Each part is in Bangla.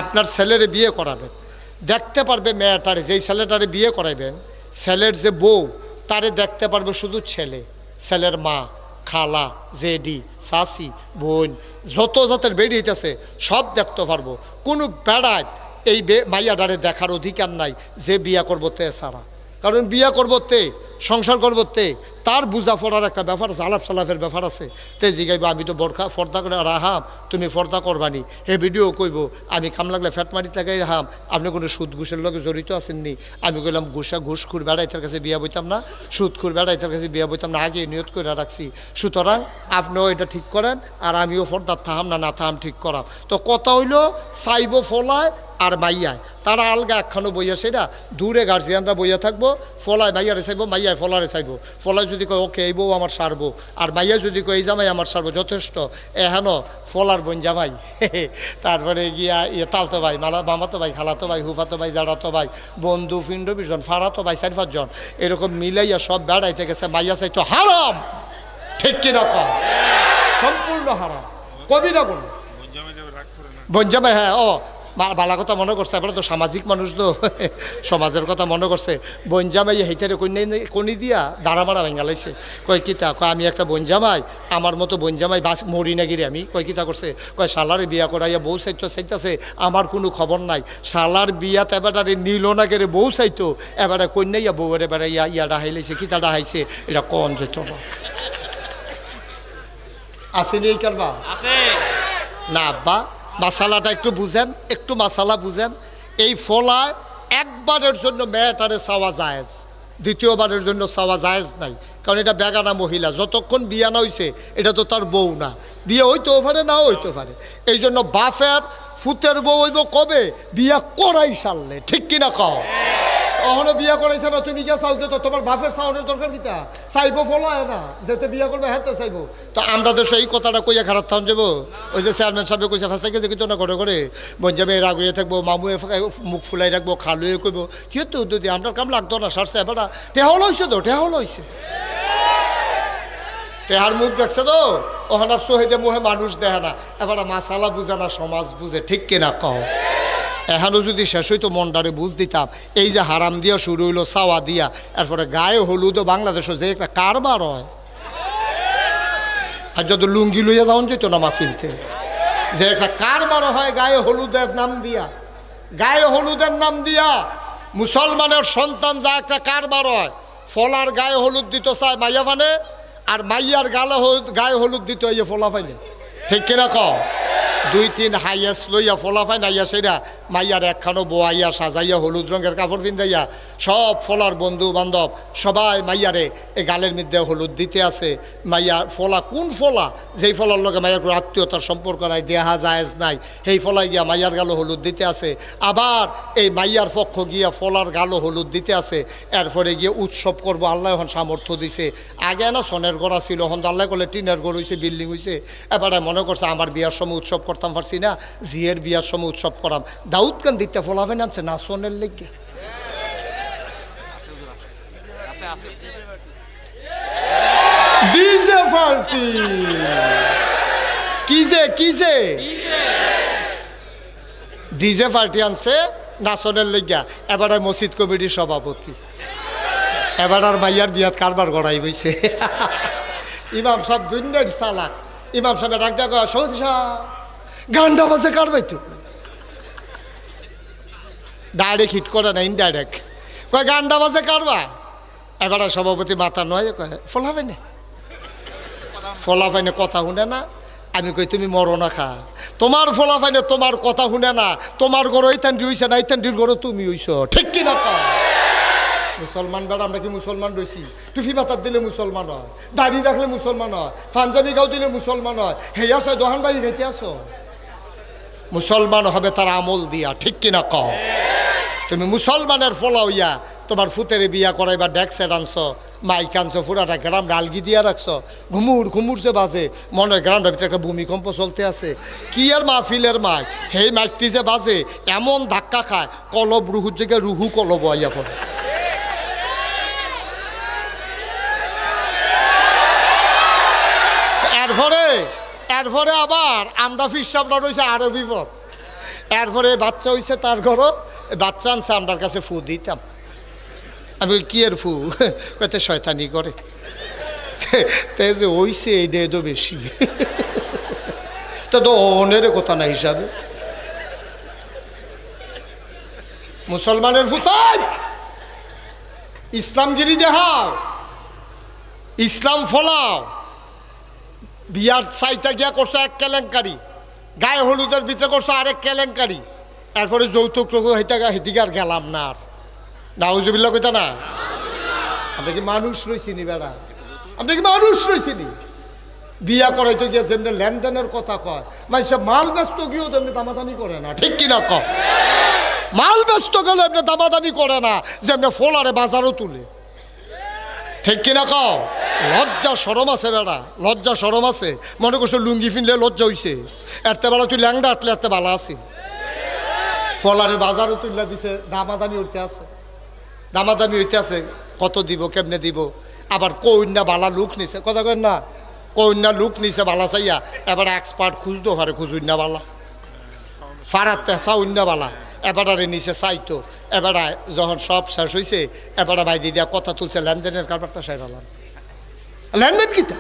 আপনার ছেলেরে বিয়ে করাবেন, দেখতে পারবে মেয়েটারে, যেই ছেলেটারে বিয়ে করাইবেন ছেলের যে বউ তারে দেখতে পারবে শুধু ছেলে, ছেলের মা, খালা, জেডি, শাশি, বোন, যত জাতের বেরিয়েছে সব দেখতে পারবো। কোনো বেড়ায় এই মাইয়াডারে দেখার অধিকার নাই যে বিয়া করবো তে ছাড়া। কারণ বিয়া করবো তে, সংসার করবো তে, তার বুঝা পড়ার একটা ব্যাপার আছে, আলাপ সালাপের ব্যাপার আছে। তে জিগাইব আমি তো বোরখা ফর্দা করে রাহাম, তুমি ফর্দা করবানি। হে ভিডিও কইব আমি কাম লাগলে ফ্যাট মারি লাগাই রাহাম, আপনি কোনো সুদ ঘুষের লগে জড়িত আছেননি? আমি কইলাম ঘুষখুর বেড়াইতার কাছে বিয়া বইতাম না, সুদখুর বেড়াইতার কাছে বিয়া বইতাম না, আগে নিয়ত করে রাখছি। সুতরাং আপনিও এটা ঠিক করেন আর আমিও ফর্দার থাহাম না থাহাম ঠিক করাম। তো কথা হইল চাইব ফলায় আর মাইয়ায়, তারা আলগা একখানো বইয়া, সেটা দূরে গার্জিয়ানরা বইয়া থাকবো। ফলায় মাইয়ারে চাইবো, মাইয়ায় ফলারে চাইবো। ফলায় যদি কয় ওকে এই বউ আমার সারবো, আর মাইয়া যদি কয় এই জামাই আমার সারবো, যথেষ্ট। এহেন ফলার বোন জামাই, তারপরে গিয়া তালতো ভাই, মামাতো ভাই, খালাতো ভাই, হুফাতো ভাই, জাড়াতো ভাই, বন্ধু ফিন্ড বিজন, ফাড়াতো ভাই 4-5 জন, এরকম মিলাইয়া সব বেড়াইতে গেছে। মাইয়া চাইতো হারাম, ঠিক কিনা কম? সম্পূর্ণ হারাম। কবি না কোন বঞ্জামাই, হ্যাঁ ও বালা কথা মনে করছে, এবার তো সামাজিক মানুষ তো সমাজের কথা মনে করছে। বঞ্জামাই হেইটারে কনি দিয়া দাঁড়া মারা ভেঙ্গালাইছে। কয় কিতা? কয় আমি একটা বঞ্জামাই, আমার মতো বঞ্জামাই বাস মরি না গিরে আমি। কয় কিতা করছে? কয় শালারে বিয়া করাইয়া বউ চাইতেছে, আমার কোনো খবর নাই। শালার বিয়াতে এবারে নিল না গেরে বউ চাইতো, এবারে কন্যাইয়া বউয়ের এবারে ইয়া ডাহাইলেছে। কিতা ডাহাইছে এটা কন যেত না? আসেনি এই কারবা? না আব্বা, মাসালাটা একটু বুঝেন, একটু মাসালা বুঝেন। এই ফলায় একবারের জন্য মেয়েটারে চাওয়া জায়েজ, দ্বিতীয়বারের জন্য চাওয়া জায়েজ নাই। কারণ এটা বেগানা মহিলা, যতক্ষণ বিয়া না হইছে এটা তো তার বউ না। বিয়ে হইতেও পারে, নাও হইতে পারে। এই জন্য বাপের ফুতের বউ হইব কবে? বিয়া করাই সারলে, ঠিক কিনা কও? কখনো বিয়া করাইছে না, তুমি গিয়া চাও, তো তোমার বাপের চাওয়ানোর দরকার কিতা? চাইবো ফলায় না, যেতে বিয়া করবে হাতে চাইবো। তো আমরা দেশে এই কথাটা কইয়া খারাপ থাম যাবো। ওই যে চেয়ারম্যান সাহেব কইছে ফাঁসা গেছে কিন্তু না করে করে বঞ্জাবে রাগুয়ে থাকবো, মামুয়ে মুখ ফুলাই রাখবো, খালুয়ে কইব কি তো যদি আমরা কাম লাগতো না সারছে। এবার টেহাও লইছে তো, টেহাও লইছে, টেহার মুখ দেখছে তো, ওখানে সোহেদে মুহে মানুষ দেখে না। এবার মাসালা বুঝে না, সমাজ বুঝে, ঠিক কিনা কও? এখনও যদি শেষ হইতো মনটারে বুঝ দিতাম। এই যে হারাম দিয়া শুরু হইলো, চাওয়া দিয়া, এরপরে গায়ে হলুদও বাংলাদেশও যে একটা কারবার হয়। আর যত লুঙ্গি লইয়া যাওয়া যেত না মাহফিলতে, যে একটা কারবার হয় গায়ে হলুদের নাম দিয়া, গায়ে হলুদের নাম দিয়া মুসলমানের সন্তান যা একটা কারবার হয়। ফলার গায়ে হলুদ দিত চায় মাইয়া ফানে, আর মাইয়ার গায়ে হলুদ দিত এই ফলা ফাইলে, ঠিক কিনা কও? 2-3 হাইয়াস লইয়া ফলাফাই নাইয়া সেটা মাইয়ার একখানো বোয়াইয়া সাজাইয়া হলুদ রঙের কাপড় পিন্ধাইয়া সব ফলার বন্ধু বান্ধব সবাই মাইয়ারে এই গালের মধ্যে হলুদ দিতে আছে। মাইয়া ফলা কোন ফলা? যেই ফলার লগে মাইয়ার কোনো আত্মীয়তার সম্পর্ক নাই, দেহা জায়েজ নাই, সেই ফলাই গিয়া মাইয়ার গালো হলুদ দিতে আছে। আবার এই মাইয়ার পক্ষ গিয়া ফলার গালো হলুদ দিতে আছে। এরপরে গিয়ে উৎসব করবো, আল্লাহ এখন সামর্থ্য দিছে। আগে না সনের গড়া ছিল, এখন তো আল্লাহ করলে টিনের গড় হয়েছে, বিল্ডিং হয়েছে। এবারে মনে করছে আমার বিয়ার সময় উৎসব করতাম পারছি না, জিয়ের বিয়ার সময় উৎসব করাম। দাউদ খান দিতে ফলাবেন আনছে না সনের লেগে। ডিজে পার্টি কিসে ডিজে পার্টি আনছে নাচনের লেগা। এবার মসজিদ কমিটির সভাপতি, এবার আর মাইয়ার বিয়াত কারবার গড়াই বইছে। ইমাম সাহেব দুনিয়ার চালাক। ইমাম সাহেব ডাক দেখা সৌদি সাহেব গান্ডা বাজে কারবাই তো, ডাইরেক্ট হিট করে না, ইনডাইরেক্ট কয় গান্ডা বাজে কারবা। এবার সভাপতি মাথা নয় কয় ফলাফাইনে, ফলাফাইনে কথা শুনে না। আমি কই তুমি মরো না খা, তোমার ফলাফাইনে তোমার কথা শুনে না, তোমার গড় ইতান্ডি হইছে না, ইতান্ডির গড় তুমি হইছ, ঠিক কিনা কয়? মুসলমান বেড়া আমরা কি মুসলমান রয়েছি? টুফি বাতার দিলে মুসলমান হয়, দাড়ি রাখলে মুসলমান হয়, পাঞ্জাবি গাও দিলে মুসলমান হয়। হেয়া সাই দোহান ভাই গেতে আসো, মুসলমান হবে তার আমল দিয়া, ঠিক কিনা কও? তুমি মুসলমানের ফলা হইয়া তোমার ফুতেরে বিয়া করাইবা ডেক্সে আনছো, মাইক আনছো, পুরাটা গ্রাম ডালগি দিয়া রাখছো, ঘুমুর যে বাজে, মনে হয় গ্রামটার ভিতরে একটা ভূমিকম্প চলতে আছে। কি আর মাহফিলের মাইক, সেই মাইকটি যে বাজে এমন ধাক্কা খায়, কলব রুহুর জায়গায় রুহু কলব আইয়া পড়ে। এরপরে আবার আমরা ফিরসাবরা রয়েছে আরো বিপদ। এরপরে বাচ্চা হইছে তার ঘরও, বাচ্চা আনছে আমার কাছে ফু দিতাম। আমি কি এর ফু? কত শয়তানি করে তে যে হইছে এইটা তো বেশি তো অনের কথা না হিসাবে মুসলমানের ফুতাই ইসলামগিরি দেখাও, ইসলাম ফলাও। বিয়ার সাইতা গিয়া করছো এক কেলেঙ্কারি, গায়ে হলুদের ভিতরে করছো আরেক কেলেঙ্কারি, এরপরে যৌতুক টুকু হেদিকে আর গেলাম না। আর নাউজুবিল্লাহ কইতা না? আমরা কি মানুষ রয়েছিনি বেড়া? আমরা কি মানুষ রয়েছিনি? বিয়া করাইতে গিয়ে যেমনি লেনদেনের কথা কয়, মানুষ মাল ব্যস্ত গিয়েও তেমনি দামাদামি করে না, ঠিক কিনা ক? মাল ব্যস্ত গেলে এমনি দামাদামি করে না, যেমনি ফোলারে বাজারও তুলে, ঠিক কিনা কও? লজ্জা সরম আছে বেড়া, লজ্জা সরম আছে। মনে করছো লুঙ্গি ফিনলে লজ্জা হইছে, এরতে বেলা তুই ল্যাংডা আটলে এত বালা আছে। ফলারে বাজারও তুললা দিছে, দামাদামি হইতে আছে, দামাদামি হইতে আছে। কত দিব, কেমনে দিব? আবার কন্যা বালা লুক নিছে, কথা কেন না? কন্যা লুক নিছে বালা চাইয়া, এবার এক্সপার্ট খুঁজতো পারে খুঁজুন্যা বালা, ফারাতে চাউন্যা বালা, এবারে নিচে চাইতো। এবারে যখন সব শেষ হয়েছে, এবারে বাইদি দিয়া কথা তুলছে, লেনদেনের কারবারটা সেরালাম। লেনদেন কিতা?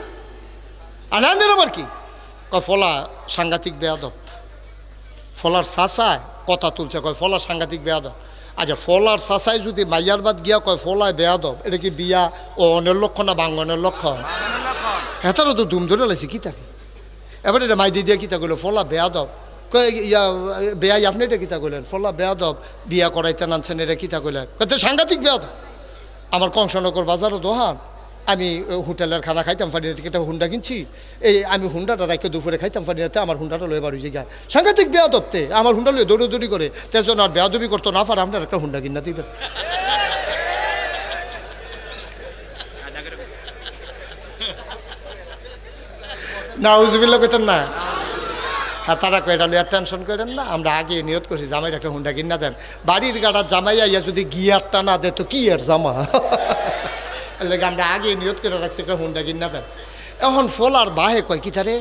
আর লেনদেন আবার কি? কয় ফলা সাংঘাতিক বেয়াদব। ফলার চাচায় কথা তুলছে, কয় ফলা সাংঘাতিক বেয়াদব। আচ্ছা, ফলার চাচাই যদি মাইয়ার বাদ গিয়া কয় ফলায় বেয়াদব, এটা কি বিয়া ও অনের লক্ষ্য না বাঙ্গনের লক্ষ্য? হেতারও তো দুম ধরে লাইছে কিতা। এবার এটা মাইদি দিয়া কিতা করলো, ফলা বেয়াদব। কয় ইয়া বেয়াই আপনি এটা কিতা করলেন? ফলা বেয়াদব, বিয়া করাইতে নানছেন, এটা কিতা করলেন? কত সাংঘাতিক বেয়াদব। আমার কংসনগর বাজারও দোহান, আমি হোটেলের খানা খাইতাম পারি না, একটা হুন্ডা কিনছি, এই আমি হুন্ডাটা রাখে দুপুরে খাইতাম পারি না, আমার হুন্ডাটা লয়ে বাড়ি যায়। সাংঘাতিক বেয়াদবতে আমার হুন্ডা লয়ে দৌড়ি করে, তেজন আর বেয়াদবি করতো না পারে, আপনার একটা হুন্ডা কিনা দিবেন। না উজবিল্লা কইতেন না? হ্যাঁ, তারা কয় এটা নিয়ে টেনশন করেন না, আমরা আগে নিয়ত করছি জামাইয়ের একটা হুন্ডা কিনা দেন। বাড়ির গাড়া জামাই আইয়া যদি গিয়ারটা না দে তো কি এর জামা? লাগে আমরা আগে নিয়ত করে রাখছি একটা হুন্ডা কিনা দেন। এখন ফলার বাহে কয় কি তারে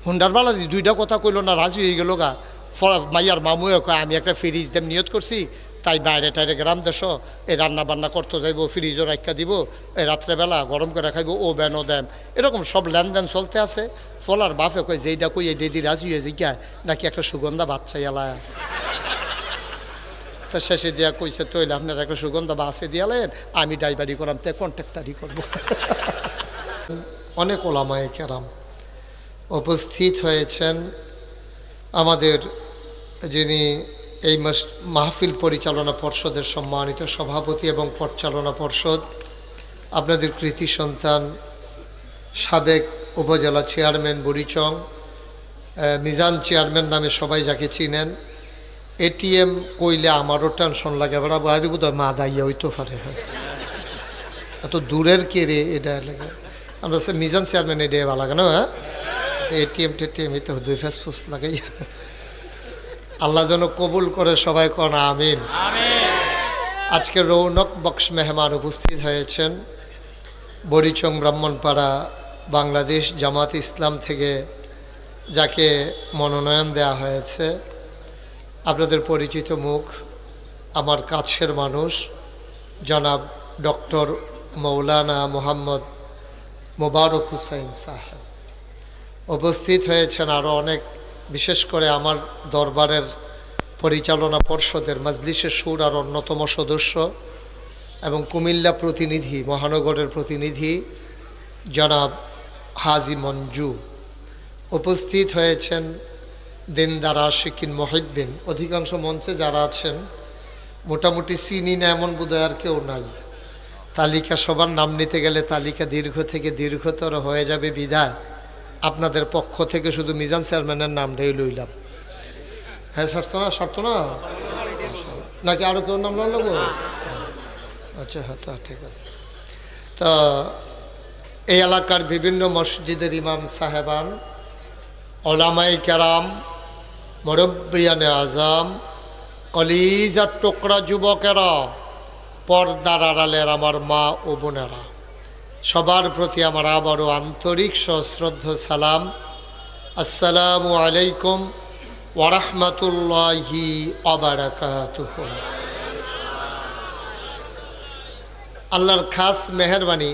হুন্ডার বালা দুইটা কথা কইল না, রাজি হয়ে গেল গা। মাইয়ার মামুয়ে কয় আমি একটা ফ্রিজ দেম নিয়ত করছি, তাই বাইরে টাইরে গ্রাম দেশ এই রান্না বান্না করতে যাইব, ফ্রিজও রাখা দিব, এই রাত্রেবেলা গরম করে খাইব, ও বেনও দেন, এরকম সব লেনদেন চলতে আছে। ফলার বাপে কয় যেইটা কই এই ডেদি রাজি হয়ে জিজ্ঞায় নাকি একটা সুগন্ধা বাচ্চা এলায়। তো শেষে দিয়া কইছে তৈলে আপনার একটা সুগন্ধা বাসে দিয়ালেন, আমি ড্রাইভারি করাম, তাই কন্ট্রাক্টারই করবো। অনেক ওলামায়ে কেরাম উপস্থিত হয়েছেন। আমাদের যিনি এই মাহফিল পরিচালনা পর্ষদের সম্মানিত সভাপতি এবং পরিচালনা পর্ষদ, আপনাদের কৃতি সন্তান সাবেক উপজেলা চেয়ারম্যান বুড়িচং, মিজান চেয়ারম্যান নামে সবাই যাকে চিনেন। এটিএম কইলে আমারও টেনশন লাগে, এবার বাড়ি বোধ হয় মা দাইয়া হইতে পারে, এত দূরের কে রে এটা লাগে। আমরা মিজান চেয়ারম্যান এটা ভালো লাগে না? হ্যাঁ, এটিএম টেটিএম এই তো দুই ফেস ফুস লাগাই। আল্লাহ যেন কবুল করে, সবাই কোন আমিন। আজকে রৌনক বক্স মেহমান উপস্থিত হয়েছেন বরিচং ব্রাহ্মণপাড়া বাংলাদেশ জামাত ইসলাম থেকে যাকে মনোনয়ন দেয়া হয়েছে। আপনাদের পরিচিত মুখ, আমার কাছের মানুষ জনাব ডক্টর মৌলানা মোহাম্মদ মোবারক হুসাইন সাহেব উপস্থিত হয়েছেন। আরও অনেক, বিশেষ করে আমার দরবারের পরিচালনা পর্ষদের মজলিসে সুর আর অন্যতম সদস্য এবং কুমিল্লা প্রতিনিধি, মহানগরের প্রতিনিধি জনাব হাজি মঞ্জু উপস্থিত হয়েছেন। দিনদার আশিকিন মহিব্বিন, অধিকাংশ মঞ্চে যারা আছেন মোটামুটি চিনি না এমন বোধহয় আর কেউ নাই। তালিকা সবার নাম নিতে গেলে তালিকা দীর্ঘ থেকে দীর্ঘতর হয়ে যাবে বিধায় আপনাদের পক্ষ থেকে শুধু মিজান চেয়ারম্যানের নামটাই লইলাম। হ্যাঁ, শর্ত না নাকি আরও কেউ নাম লাগবো? আচ্ছা, হ্যাঁ, তা ঠিক আছে। তো এই এলাকার বিভিন্ন মসজিদের ইমাম সাহেবান, ওলামায়ে কেরাম, মুরব্বিয়ানে আজম, কলিজার টুকরা যুবকেরা, পর্দার আড়ালের আমার মা ও বোনেরা, সবার প্রতি আমার আবারও আন্তরিক সশ্রদ্ধ সালাম। আসসালামু আলাইকুম ওয়া রাহমাতুল্লাহি ওয়া বারাকাতুহু। আল্লাহর খাস মেহেরবানি,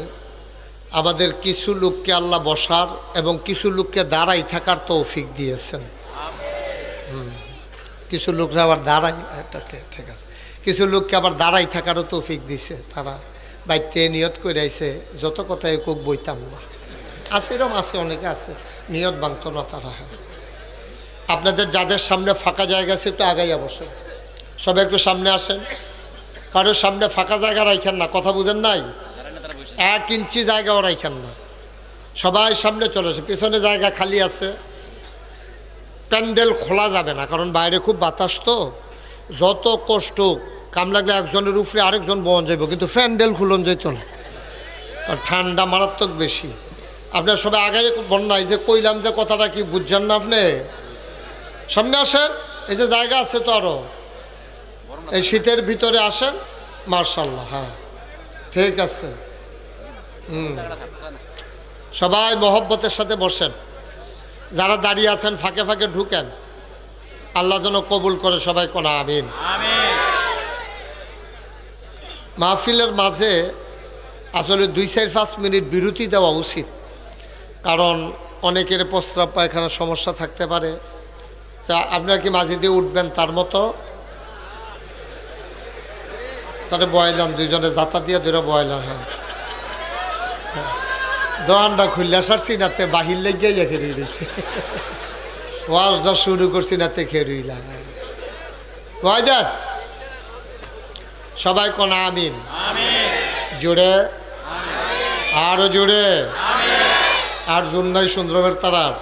আমাদের কিছু লোককে আল্লাহ বসার এবং কিছু লোককে দাঁড়াই থাকার তৌফিক দিয়েছেন। কিছু লোকরা আবার দাঁড়াই, ঠিক আছে, কিছু লোককে আবার দাঁড়াই থাকারও তৌফিক দিছে। তারা বাইতে নিয়ত করে আইছে, যত কথাই কোক বইতাম না। আছে এরকম, আছে, অনেকে আছে নিয়ত ভাঙত না তারা। আপনাদের যাদের সামনে ফাঁকা জায়গা আছে একটু আগাইয়া বসেন, সবাই একটু সামনে আসেন। কারোর সামনে ফাঁকা জায়গা রাখেন না, কথা বুঝেন নাই? 1 ইঞ্চি জায়গাও রাখেন না, সবাই সামনে চলে আসে। পিছনে জায়গা খালি আছে। প্যান্ডেল খোলা যাবে না, কারণ বাইরে খুব বাতাস, তো যত কষ্ট কাম লাগলে একজনের উপরে আরেকজন বহন যাইব, কিন্তু প্যান্ডেল খুলন যেত না, কারণ ঠান্ডা মারাত্মক বেশি। আপনার সবাই আগে বন্যায় যে কইলাম যে কথাটা কি বুঝছেন না? আপনি সামনে আসেন, এই যে জায়গা আছে তো আরো, এই শীতের ভিতরে আসেন। মার্শাল্লাহ, হ্যাঁ ঠিক আছে। সবাই মহব্বতের সাথে বসেন। যারা দাঁড়িয়ে আছেন ফাঁকে ফাঁকে ঢুকেন, আল্লাহ যেন কবুল করে। সবাই কোন আমিন। মাহফিলের মাঝে আসলে 2-4-5 মিনিট বিরতি দেওয়া উচিত, কারণ অনেকের প্রস্রাব পায়খানার সমস্যা থাকতে পারে। তা আপনারা কি মাঝে দিয়ে উঠবেন তার মতো? তাহলে বয়লান, দুইজনে যাতা দিয়ে ধরে বয়লান। হ্যাঁ, দোয়ানটা খুললে আসার সিনাতে বাহির লেগে খেয়ে রয়েছে, ওয়াজটা শুরু করছি নাতে খেয়ে রইলা। বয়দার সবাই কোন আমিন। জোরে, আরো জোরে। আর জোর নাই সুন্দরমের তারার,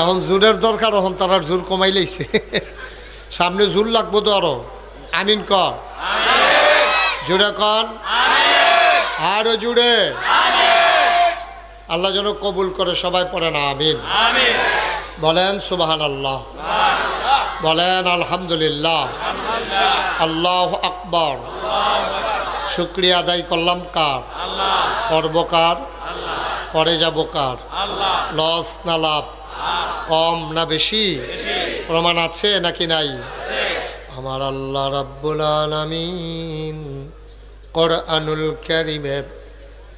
এখন জোরের দরকার, এখন তারার জোর কমাই লাইছে। সামনে জোর লাগবো তো আরো। আমিন কর, জোরে কন, আরো জোরে। আল্লাহ যেন কবুল করে। সবাই পড়েন আমিন। বলেন সুবহানাল্লাহ, বলেন আলহামদুলিল্লাহ, আল্লাহু আকবার। শুকরিয়া আদায় করলাম কার? করব কার? করে যাব কার? লস না লাভ, কম না বেশি? প্রমাণ আছে নাকি নাই? আমার আল্লাহ রাব্বুল আলামিন কোরআনুল কারীমে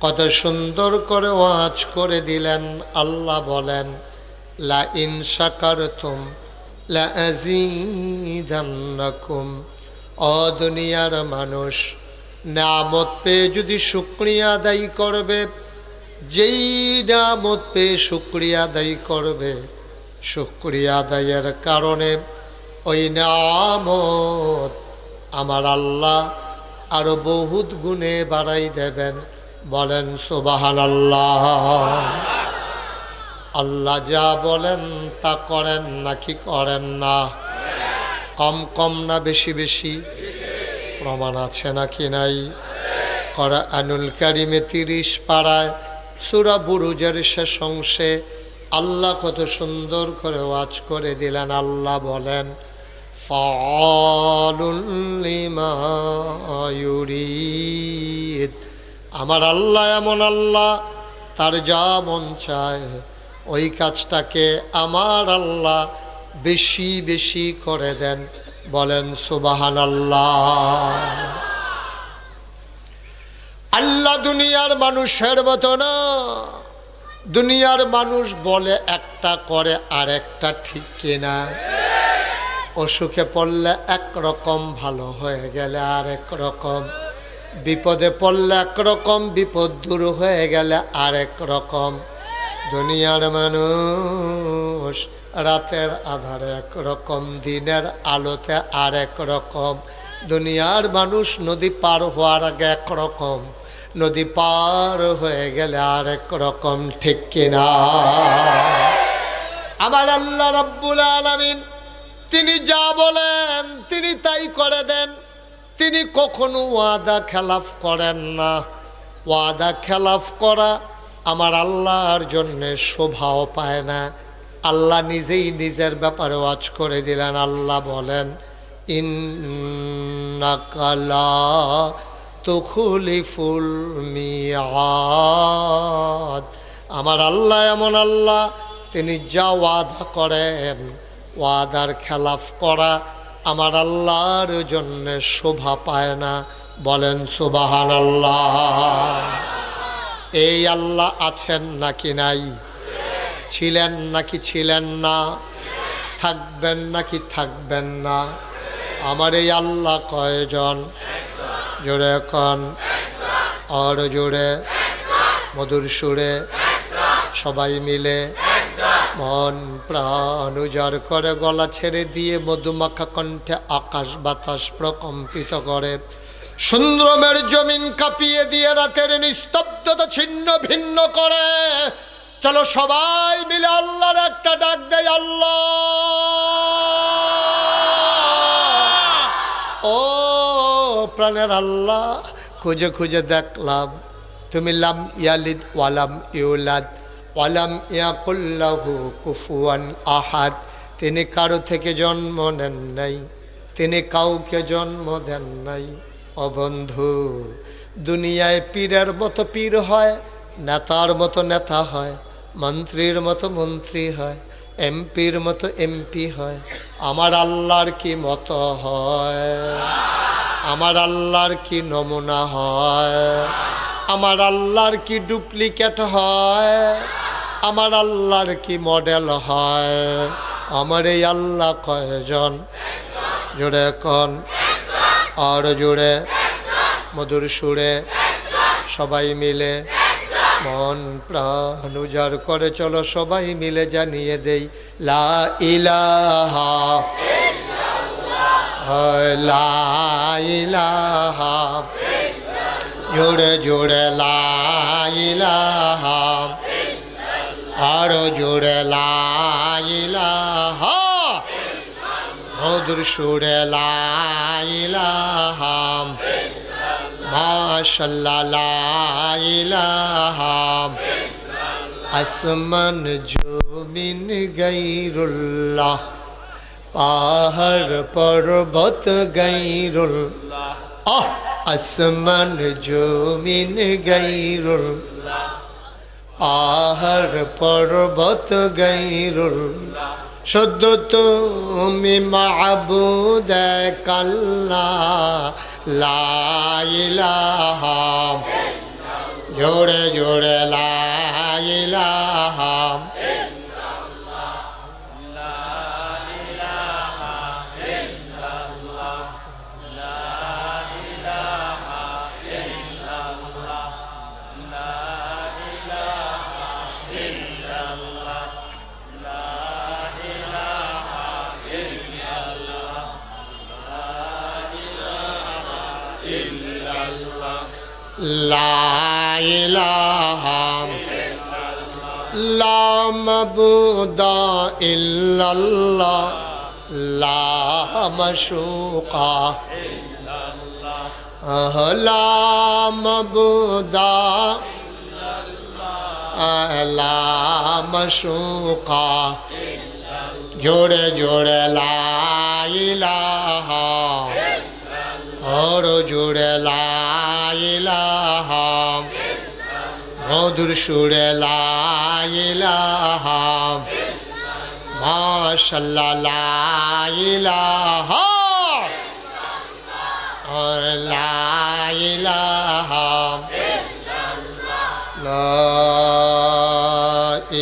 কত সুন্দর করে ওয়াজ করে দিলেন। আল্লাহ বলেন, লা ইন শাকারতুম লা আযীদান্নাকুম। ও দুনিয়ার মানুষ, নিয়ামত পেয়ে যদি শুকরিয়া আদায় করবে, যেই নিয়ামত পেয়ে শুকরিয়া আদায় করবে, শুকরিয়া আদায়ের কারণে ওই নিয়ামত আমার আল্লাহ আরো বহুত গুণে বাড়াই দেবেন। বলেন সুবহানাল্লাহ। আল্লাহ যা বলেন তা করেন নাকি করেন না? কম কম না বেশি বেশি? প্রমাণ আছে নাকি নাই? কোরআনুল কারীমে 30 পারায় সূরা বুরুজের শেষ অংশে আল্লাহ কত সুন্দর করে ওয়াজ করে দিলেন। আল্লাহ বলেন, ফাআলুল লিমা ইউরিদ। আমার আল্লাহ এমন আল্লাহ, তার যা মন চায় ওই কাজটাকে আমার আল্লাহ বেশি বেশি করে দেন। বলেন সুবহানাল্লাহ। আল্লাহ দুনিয়ার মানুষের মতো না। দুনিয়ার মানুষ বলে একটা, করে আর একটা, ঠিক কিনা? অসুখে পড়লে একরকম, ভালো হয়ে গেলে আরেক রকম। বিপদে পড়লে একরকম, বিপদ দূর হয়ে গেলে আরেক রকম। দুনিয়ার মানুষ রাতের আধারে একরকম, দিনের আলোতে আরেক রকম। দুনিয়ার মানুষ নদী পার হওয়ার আগে একরকম, নদী পার হয়ে গেলে আরেক রকম, ঠিক কিনা? আমার আল্লাহ রাব্বুল আলামিন তিনি যা বলেন তিনি তাই করে দেন। তিনি কখনো ওয়াদা খেলাফ করেন না। ওয়াদা খেলাফ করা আমার আল্লাহর জন্য শোভাও পায় না। আল্লাহ নিজেই নিজের ব্যাপারে ওয়াজ করে দিলেন। আল্লাহ বলেন, ইন্নাকা লা তুখলিফুল মিআদ। আমার আল্লাহ এমন আল্লাহ, তিনি যা ওয়াদা করেন ওয়াদার খেলাফ করা আমার আল্লাহর জন্য শোভা পায় না। বলেন সুবহানাল্লাহ। এই আল্লাহ আছেন নাকি নাই? ছিলেন নাকি ছিলেন না? থাকবেন নাকি থাকবেন না? আমার এই আল্লাহ কয়জন? জোরে কন, আর জোরে, মধুর সুরে, সবাই মিলে মন প্রাণ উজাড় করে গলা ছেড়ে দিয়ে মধুমাখা কণ্ঠে আকাশ বাতাস প্রকম্পিত করে, সুন্দরমের জমিন কাঁপিয়ে দিয়ে রাতের নিস্তব্ধতা ছিন্ন ভিন্ন করে। চলো সবাই মিলে আল্লাহর একটা ডাক দেয়, আল্লাহ। ও প্রাণের আল্লাহ, খুঁজে খুঁজে দেখলাম তুমি লাম ইয়ালিদ ওয়ালাম ইউলাদ ওয়ালাম ইয়াকুল লাহু কুফুয়ান আহাদ। তিনি কারো থেকে জন্ম নেন নাই, তিনি কাউকে জন্ম দেন নাই। ও বন্ধু, দুনিয়ায় পীরের মতো পীর হয়, নেতার মতো নেতা হয়, মন্ত্রীর মতো মন্ত্রী হয়, এমপির মতো এমপি হয়। আমার আল্লাহর কি মতো হয়? আমার আল্লাহর কি নমুনা হয়? আমার আল্লাহর কি ডুপ্লিকেট হয়? আমার আল্লাহর কি মডেল হয়? আমার এই আল্লাহ কয়জন? জোরে কন, আর জোরে, মধুর সুরে, সবাই মিলে মন প্রাণ উজাড় করে চলো সবাই মিলে জানিয়ে দেই, লা ইলাহা ইল্লাল্লাহ, লা ইলাহা, জোরে জোরে লা ইলাহা, আর জোরে লা ইলাহা, মধুর সুরে লা ইলাহা, মাশাআল্লাহ লা ইলাহা, আসমান জমিন গায়রুল্লাহ, পাহাড় পর্বত গায়রুল্লাহ, আসমান জমিন গায়রুল্লাহ, পাহাড় পর্বত গায়রুল্লাহ। শুদ্ধ তুমি মাবুদ এক আল্লাহ, লা ইলাহা, জোরে জোরে লা ইলাহা, লা ইলাহা লা মাবুদা ইল্লাল্লাহ, লা মাশুকা ইল্লাল্লাহ, লা মাবুদা লা মাশুকা, জোরে জোরে লা ইলাহা, আর জোরে লা ইলাহা, মধুর সুরে লা ইলাহা, মাশাআল্লাহ লা ইলাহা, লা ইলাহা, লা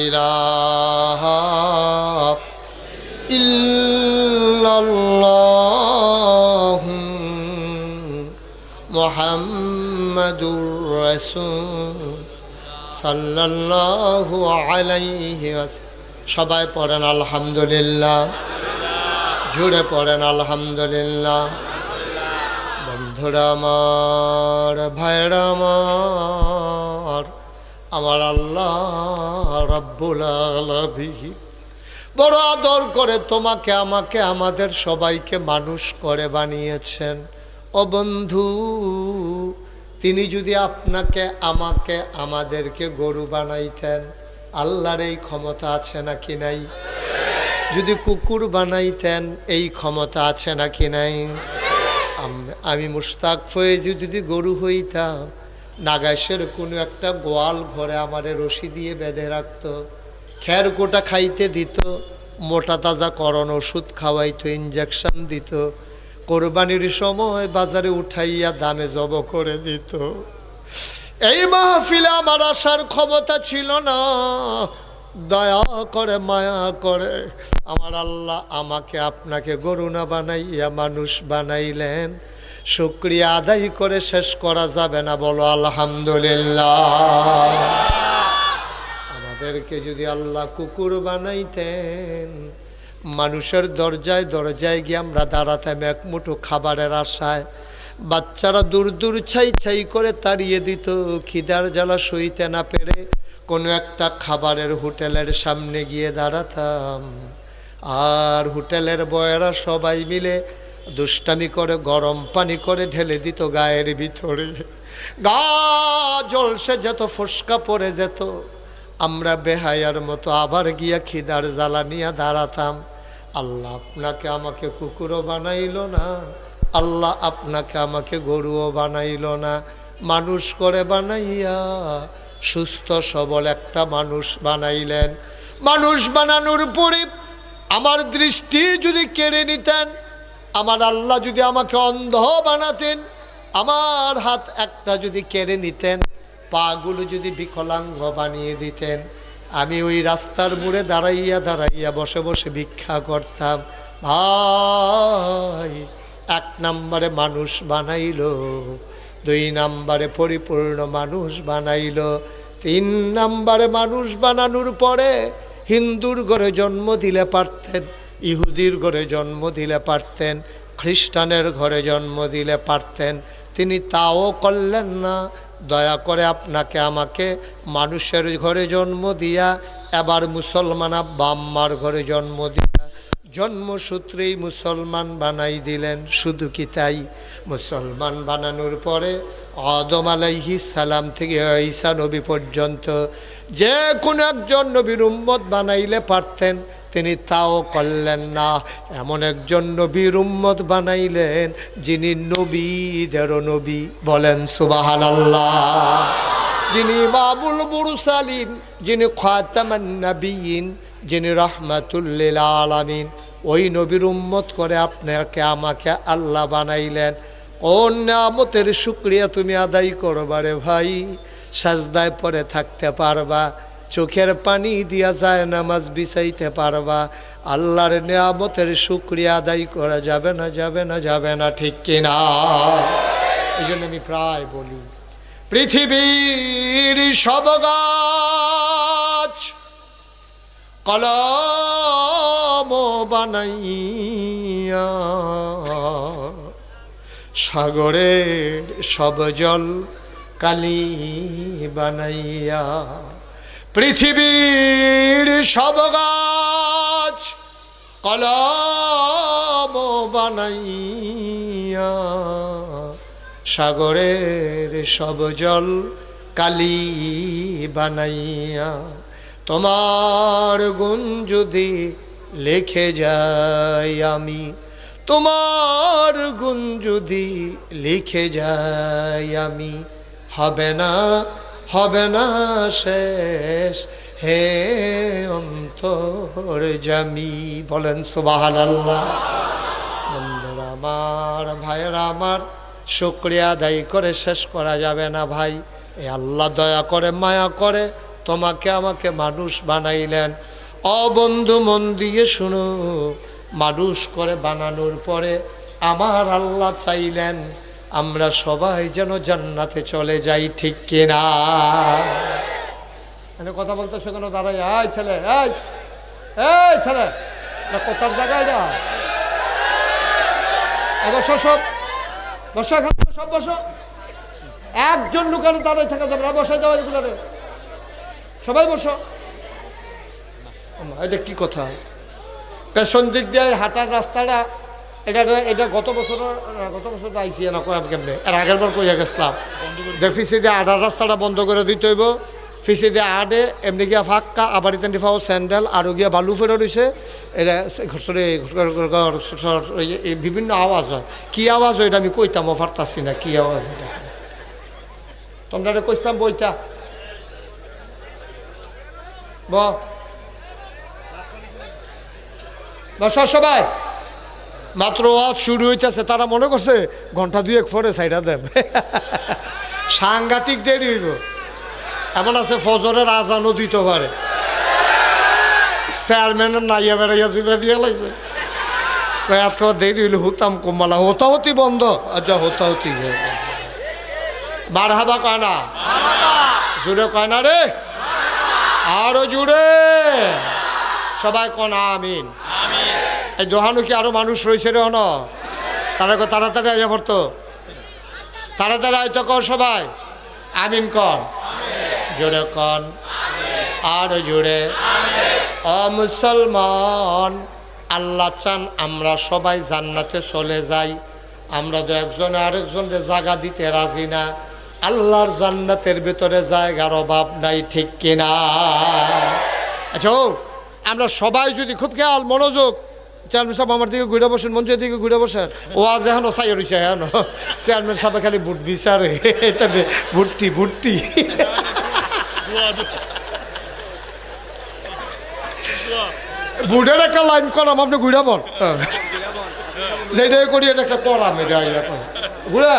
ইলাহা ইল্লাল্লাহ মুহাম্মাদুর রাসূল সাল্লাল্লাহু আলাইহি ওয়াসাল্লাম। সবাই পড়েন আলহামদুলিল্লাহ, জুড়ে পড়েন আলহামদুলিল্লাহ। বন্ধুরা আমার, ভাইরা আমার, আমার আল্লাহ রাব্বুল আলামিন বড় আদর করে তোমাকে আমাকে আমাদের সবাইকে মানুষ করে বানিয়েছেন। ও বন্ধু, তিনি যদি আপনাকে আমাকে আমাদেরকে গরু বানাইতেন, আল্লাহর এই ক্ষমতা আছে নাকি নাই? যদি কুকুর বানাইতেন, এই ক্ষমতা আছে নাকি নাই? আমি মুশতাক ফয়েজি যদি গরু হইতাম, নাগাসের কোনো একটা গোয়াল ঘরে আমারে রশি দিয়ে বেঁধে রাখতো, খের কোটা খাইতে দিত, মোটা তাজা করণ ওষুধ খাওয়াইতো, ইঞ্জেকশন দিত, কোরবানির সময় বাজারে উঠাইয়া দামে জব করে দিত। এই মাহফিলে আমার আসার ক্ষমতা ছিল না, দয়া করে মায়া করে আমার আল্লাহ আমাকে আপনাকে গরু না বানাইয়া মানুষ বানাইলেন। শুকরিয়া আদায় করে শেষ করা যাবে না, বলো আলহামদুলিল্লাহ। আমাদেরকে যদি আল্লাহ কুকুর বানাইতেন, মানুষের দরজায় দরজায় গিয়ে আমরা দাঁড়াতাম এক মুঠো খাবারের আশায়, বাচ্চারা দূর দূর ছাই ছাই করে তাড়িয়ে দিত, খিদার জ্বালা সইতে না পেরে কোনো একটা খাবারের হোটেলের সামনে গিয়ে দাঁড়াতাম, আর হোটেলের বয়েরা সবাই মিলে দুষ্টামি করে গরম পানি করে ঢেলে দিত গায়ের ভিতরে, গা জলসে যেত, ফোসকা পড়ে যেত। আমরা বেহায়ার মতো আবার গিয়া খিদার জ্বালা নিয়ে দাঁড়াতাম। আল্লাহ আপনাকে আমাকে কুকুরও বানাইল না, আল্লাহ আপনাকে আমাকে গরুও বানাইল না, মানুষ করে বানাইয়া সুস্থ সবল একটা মানুষ বানাইলেন। মানুষ বানানোর পরে আমার দৃষ্টি যদি কেড়ে নিতেন, আমার আল্লাহ যদি আমাকে অন্ধ বানাতেন, আমার হাত একটা যদি কেড়ে নিতেন, পাগুলো যদি বিকলাঙ্গ বানিয়ে দিতেন, আমি ওই রাস্তার মোড়ে দাঁড়াইয়া দাঁড়াইয়া বসে বসে ভিক্ষা করতাম। ভাই, এক নম্বরে মানুষ বানাইল, দুই নম্বরে পরিপূর্ণ মানুষ বানাইল, তিন নম্বরে মানুষ বানানোর পরে হিন্দুর ঘরে জন্ম দিলে পারতেন, ইহুদির ঘরে জন্ম দিলে পারতেন, খ্রিস্টানের ঘরে জন্ম দিলে পারতেন, তিনি তাও করলেন না। দয়া করে আপনাকে আমাকে মানুষের ঘরে জন্ম দিয়া এবার মুসলমান আব্বা আম্মার ঘরে জন্ম দিয়া জন্মসূত্রেই মুসলমান বানাই দিলেন। শুধু কি তাই, মুসলমান বানানোর পরে আদম আলাইহিস সালাম থেকে ঈসা নবী পর্যন্ত যে কোনো একজন নবীর উম্মত বানাইলে পারতেন, তিনি তাও করলেন না। এমন একজন নবীর উম্মত বানাইলেন যিনি নবীদেরও নবী, বলেন সুবহানাল্লাহ। যিনি ইমামুল মুরসালিন, যিনি খাতামান নবিয়িন, যিনি রাহমাতুল লিল আলামিন, ওই নবীর উম্মত করে আপনাকে আমাকে আল্লাহ বানাইলেন। কোন নিয়ামতের শুকরিয়া তুমি আদায় করবা রে ভাই? সাজদায় পড়ে থাকতে পারবা, চোখের পানি দিয়া যায় নামাজ বিছাইতে পারবা, আল্লাহর নিয়ামতের শুকরিয়া আদায় করা যাবে না, যাবে না, যাবে না, ঠিক কিনা? এই জন্য আমি প্রায় বলি, পৃথিবীর সব গাছ কলম বানাইয়া, সাগরের সব জল কালি বানাইয়া, পৃথিবীর সব গাছ কলম বানাইয়া, সাগরের সব জল কালি বানাইয়া, তোমার গুণ যদি লিখে যাই আমি, তোমার গুণ যদি লিখে যাই আমি, হবে না, হবে না শেষ হে অন্তর জামি, বলেন সুবহানাল্লাহ। বন্ধুরা আমার, ভাইয়েরা আমার, শুকরিয়া আদায় করে শেষ করা যাবে না ভাই। এ আল্লাহ দয়া করে মায়া করে তোমাকে আমাকে মানুষ বানাইলেন। অবন্ধু মন দিয়ে শুনো, মানুষ করে বানানোর পরে আমার আল্লাহ চাইলেন আমরা সবাই যেন জান্নাতে চলে যাই, ঠিক কিনা? মানে কথা বলতে সেখানে দাঁড়াই, এই ছেলে, এই ছেলে, কোথার জায়গায় না বসো, সব বসো, এখানে সব বসো, একজন লোকালে দাঁড়াই থাকা যাবে না, বসাই দেওয়া এগুলো, সবাই বসো। এটা কি কথা? পেছন দিক দিয়ে হাঁটার রাস্তাটা, এটা গত বছর তো আইসি না, কয় কেমনে, এর আগের বার কইয়া গেছিলাম যে ফিসে দিয়ে আডার রাস্তাটা বন্ধ করে দিতে হইব। ফিসে দিয়ে আডে এমনি গিয়া ফাঁকা, আবার ইতেন ফাও স্যান্ডেল আরও গিয়া বালু ফেরে রয়েছে। এটা বিভিন্ন আওয়াজ হয়, কি আওয়াজ হয় এটা আমি কইতামও পারতাছি না, কি আওয়াজ এটা। তোমরা এটা কইতাম বইটা বসো সবাই। মাত্র ওয়াজ শুরু হইতেছে, তারা মনে করছে ঘন্টা দুয়েক পরে সাইডা দেব। সাংঘাতিক দেরি হইব। এমন আছে ফজরের আজানও দিতে পারে। চেয়ারম্যানের নাইয়া বেড়াইয়া জিবে দিয়ে লাইছে, এত দেরি হইলে হুতাম কমালা, হতাহতি বন্ধ। আচ্ছা হতাহতি মারহাবা কয় না, জুড়ে কয় না রে, আরো জুড়ে সবাই কন আমিন। এই দোহানো কি আরো মানুষ রয়েছে রে? হন তারা তাড়াতাড়ি আইয়া পড়তো, তাড়াতাড়ি আইতো কর সবাই আমিন কন, জোরে কন, আরো জোরে। ও মুসলমান, আল্লাহ চান আমরা সবাই জান্নাতে চলে যাই। আমরা তো একজনে আরেকজনকে জায়গা দিতে রাজি না। আল্লাহর জান্নাতের ভিতরে জায়গার অভাব নাই, ঠিক কিনা? আচ্ছা আমরা সবাই যদি খুব খেয়াল মনোযোগ, চেয়ারম্যান সাহেব আমার দিকে ঘুরে বসেন, মঞ্চের দিকে ঘুরে বসেন। ও আজ এখন সাই রয়েছে এখন চেয়ারম্যান সাহেব খালি ভোট বিচারে, ভুট্টি ভুট্টি। বুটের একটা লাইন করাম, আপনি ঘুরে বল যেটাই করি, এটা একটা করাম, এটা ঘুরে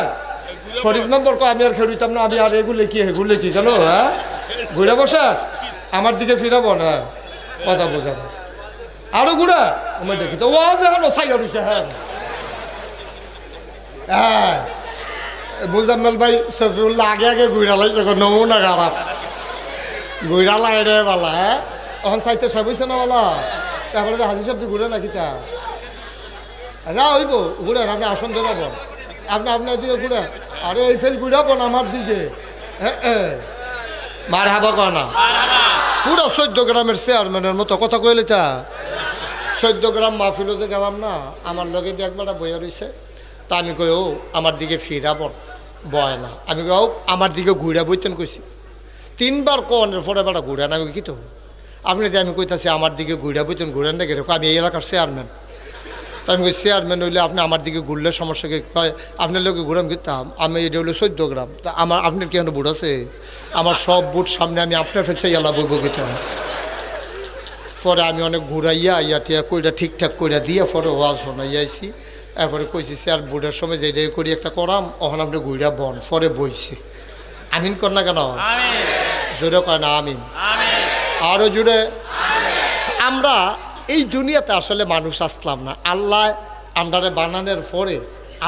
শরীফ নম্বর আমি আর খেলতাম না, আমি আর এগুলো কি এগুলো কি কেন? হ্যাঁ ঘুরে বসে আমার দিকে ফিরাব না, কথা বোঝা না। আরো ঘুরে আমি দেখি তো ওয়াজ এখন সাই রয়েছে। হ্যাঁ হ্যাঁ মুজাম্মেল ভাই সফিউল্লাহ আগে আগে ঘুরা লাইছে, নমুনা খারাপ ঘুরা লাগে রে বালা। হ্যাঁ এখন সাইতে সব হয়েছে না বালা, তারপরে হাজির সব ঘুরে নাকি তা না হইব ঘুরে। আপনি আসন ধরাবো, আপনি আপনার দিকে ঘুরে, আরে এই ফেল ঘুরাবো না আমার দিকে। মার হাবা কয় না, পুরো 14 গ্রামের চেয়ারম্যানের মতো কথা কইলে তা। 14 গ্রাম মাহফিলও যে গেলাম না, আমার লগে দিয়ে একবার বইয়া রয়েছে। তা আমি কই ও আমার দিকে ফিরাব বয় না, আমি কই ও আমার দিকে ঘুরা বইতেন কইছি। 3বার কনের পরে বেড়া ঘুরেন, আমি কি তো আপনি আমি কইতাছি আমার দিকে ঘুরা বইতেন, ঘুরেন না কেন? আমি এই এলাকার চেয়ারম্যান। তো আমি কই চেয়ারম্যান হইলে আপনি আমার দিকে ঘুরলে সমস্যা কি? কয় আপনার লোকে ঘুরাম কিতাম, আমি এটা হলো 14 গ্রাম। তা আমার আপনার কি বুট আছে? আমার সব বুট সামনে, আমি আপনার ফেলছে এলা বইব কিতাম। পরে আমি অনেক ঘুরাইয়া টিয়া কইরা ঠিকঠাক কইরা দিয়া পরে ওয়াজ শোনাইয়াছি। এরপরে কইছি স্যার বুটের সময় যেটাই করি একটা করাম, ওখানে আপনি ঘুরা বন। পরে বইছে আমিন কর না কেন? জোরে কয় না আমিন, আরো জুড়ে। আমরা এই দুনিয়াতে আসলে মানুষ আসলাম না, আল্লাহ আমরারে বানানোর পরে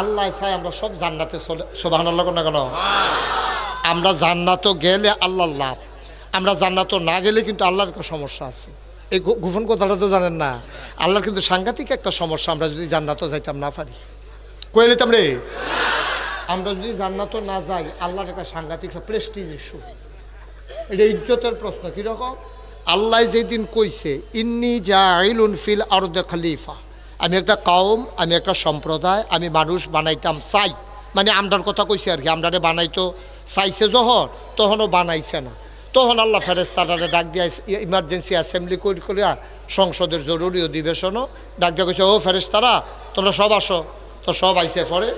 আল্লাহ চাই আমরা সব জান্নাতে চলে। সুবহানাল্লাহ না কেন? আমরা জান্নাত গেলে আল্লাহর লাভ, আমরা জান্নাত না গেলে কিন্তু আল্লাহর একটা সমস্যা আছে। এই গোপন কথাটা তো জানেন না, আল্লাহর কিন্তু সাংঘাতিক একটা সমস্যা। আমরা যদি জান্নাতও যাইতাম না পারি, কয়ে নিতাম রে, আমরা যদি জান্নাতও না যাই, আল্লাহর একটা সাংঘাতিক প্রেস্টিজ ইস্যু। এটা ইজ্জতের প্রশ্ন। কীরকম? আল্লাহ যেদিন কইছে ইন্নি জাইলুন ফিল আরদে খলিফা, আমি একটা কওম, আমি একটা সম্প্রদায়, আমি মানুষ বানাইতাম চাই, মানে আমরার কথা কইছে আর কি। আমরারে বানাইতো চাইছে যখন, তখনও বানাইছে না। তখন আল্লাহ ফেরেশতারে ডাক দিয়া ইমার্জেন্সি অ্যাসেম্বলি করিয়া সংসদের জরুরি অধিবেশনও ডাক দিয়া কইছে, ও ফেরেশতারা তোমরা সব আসো। তো সব আইসে পরে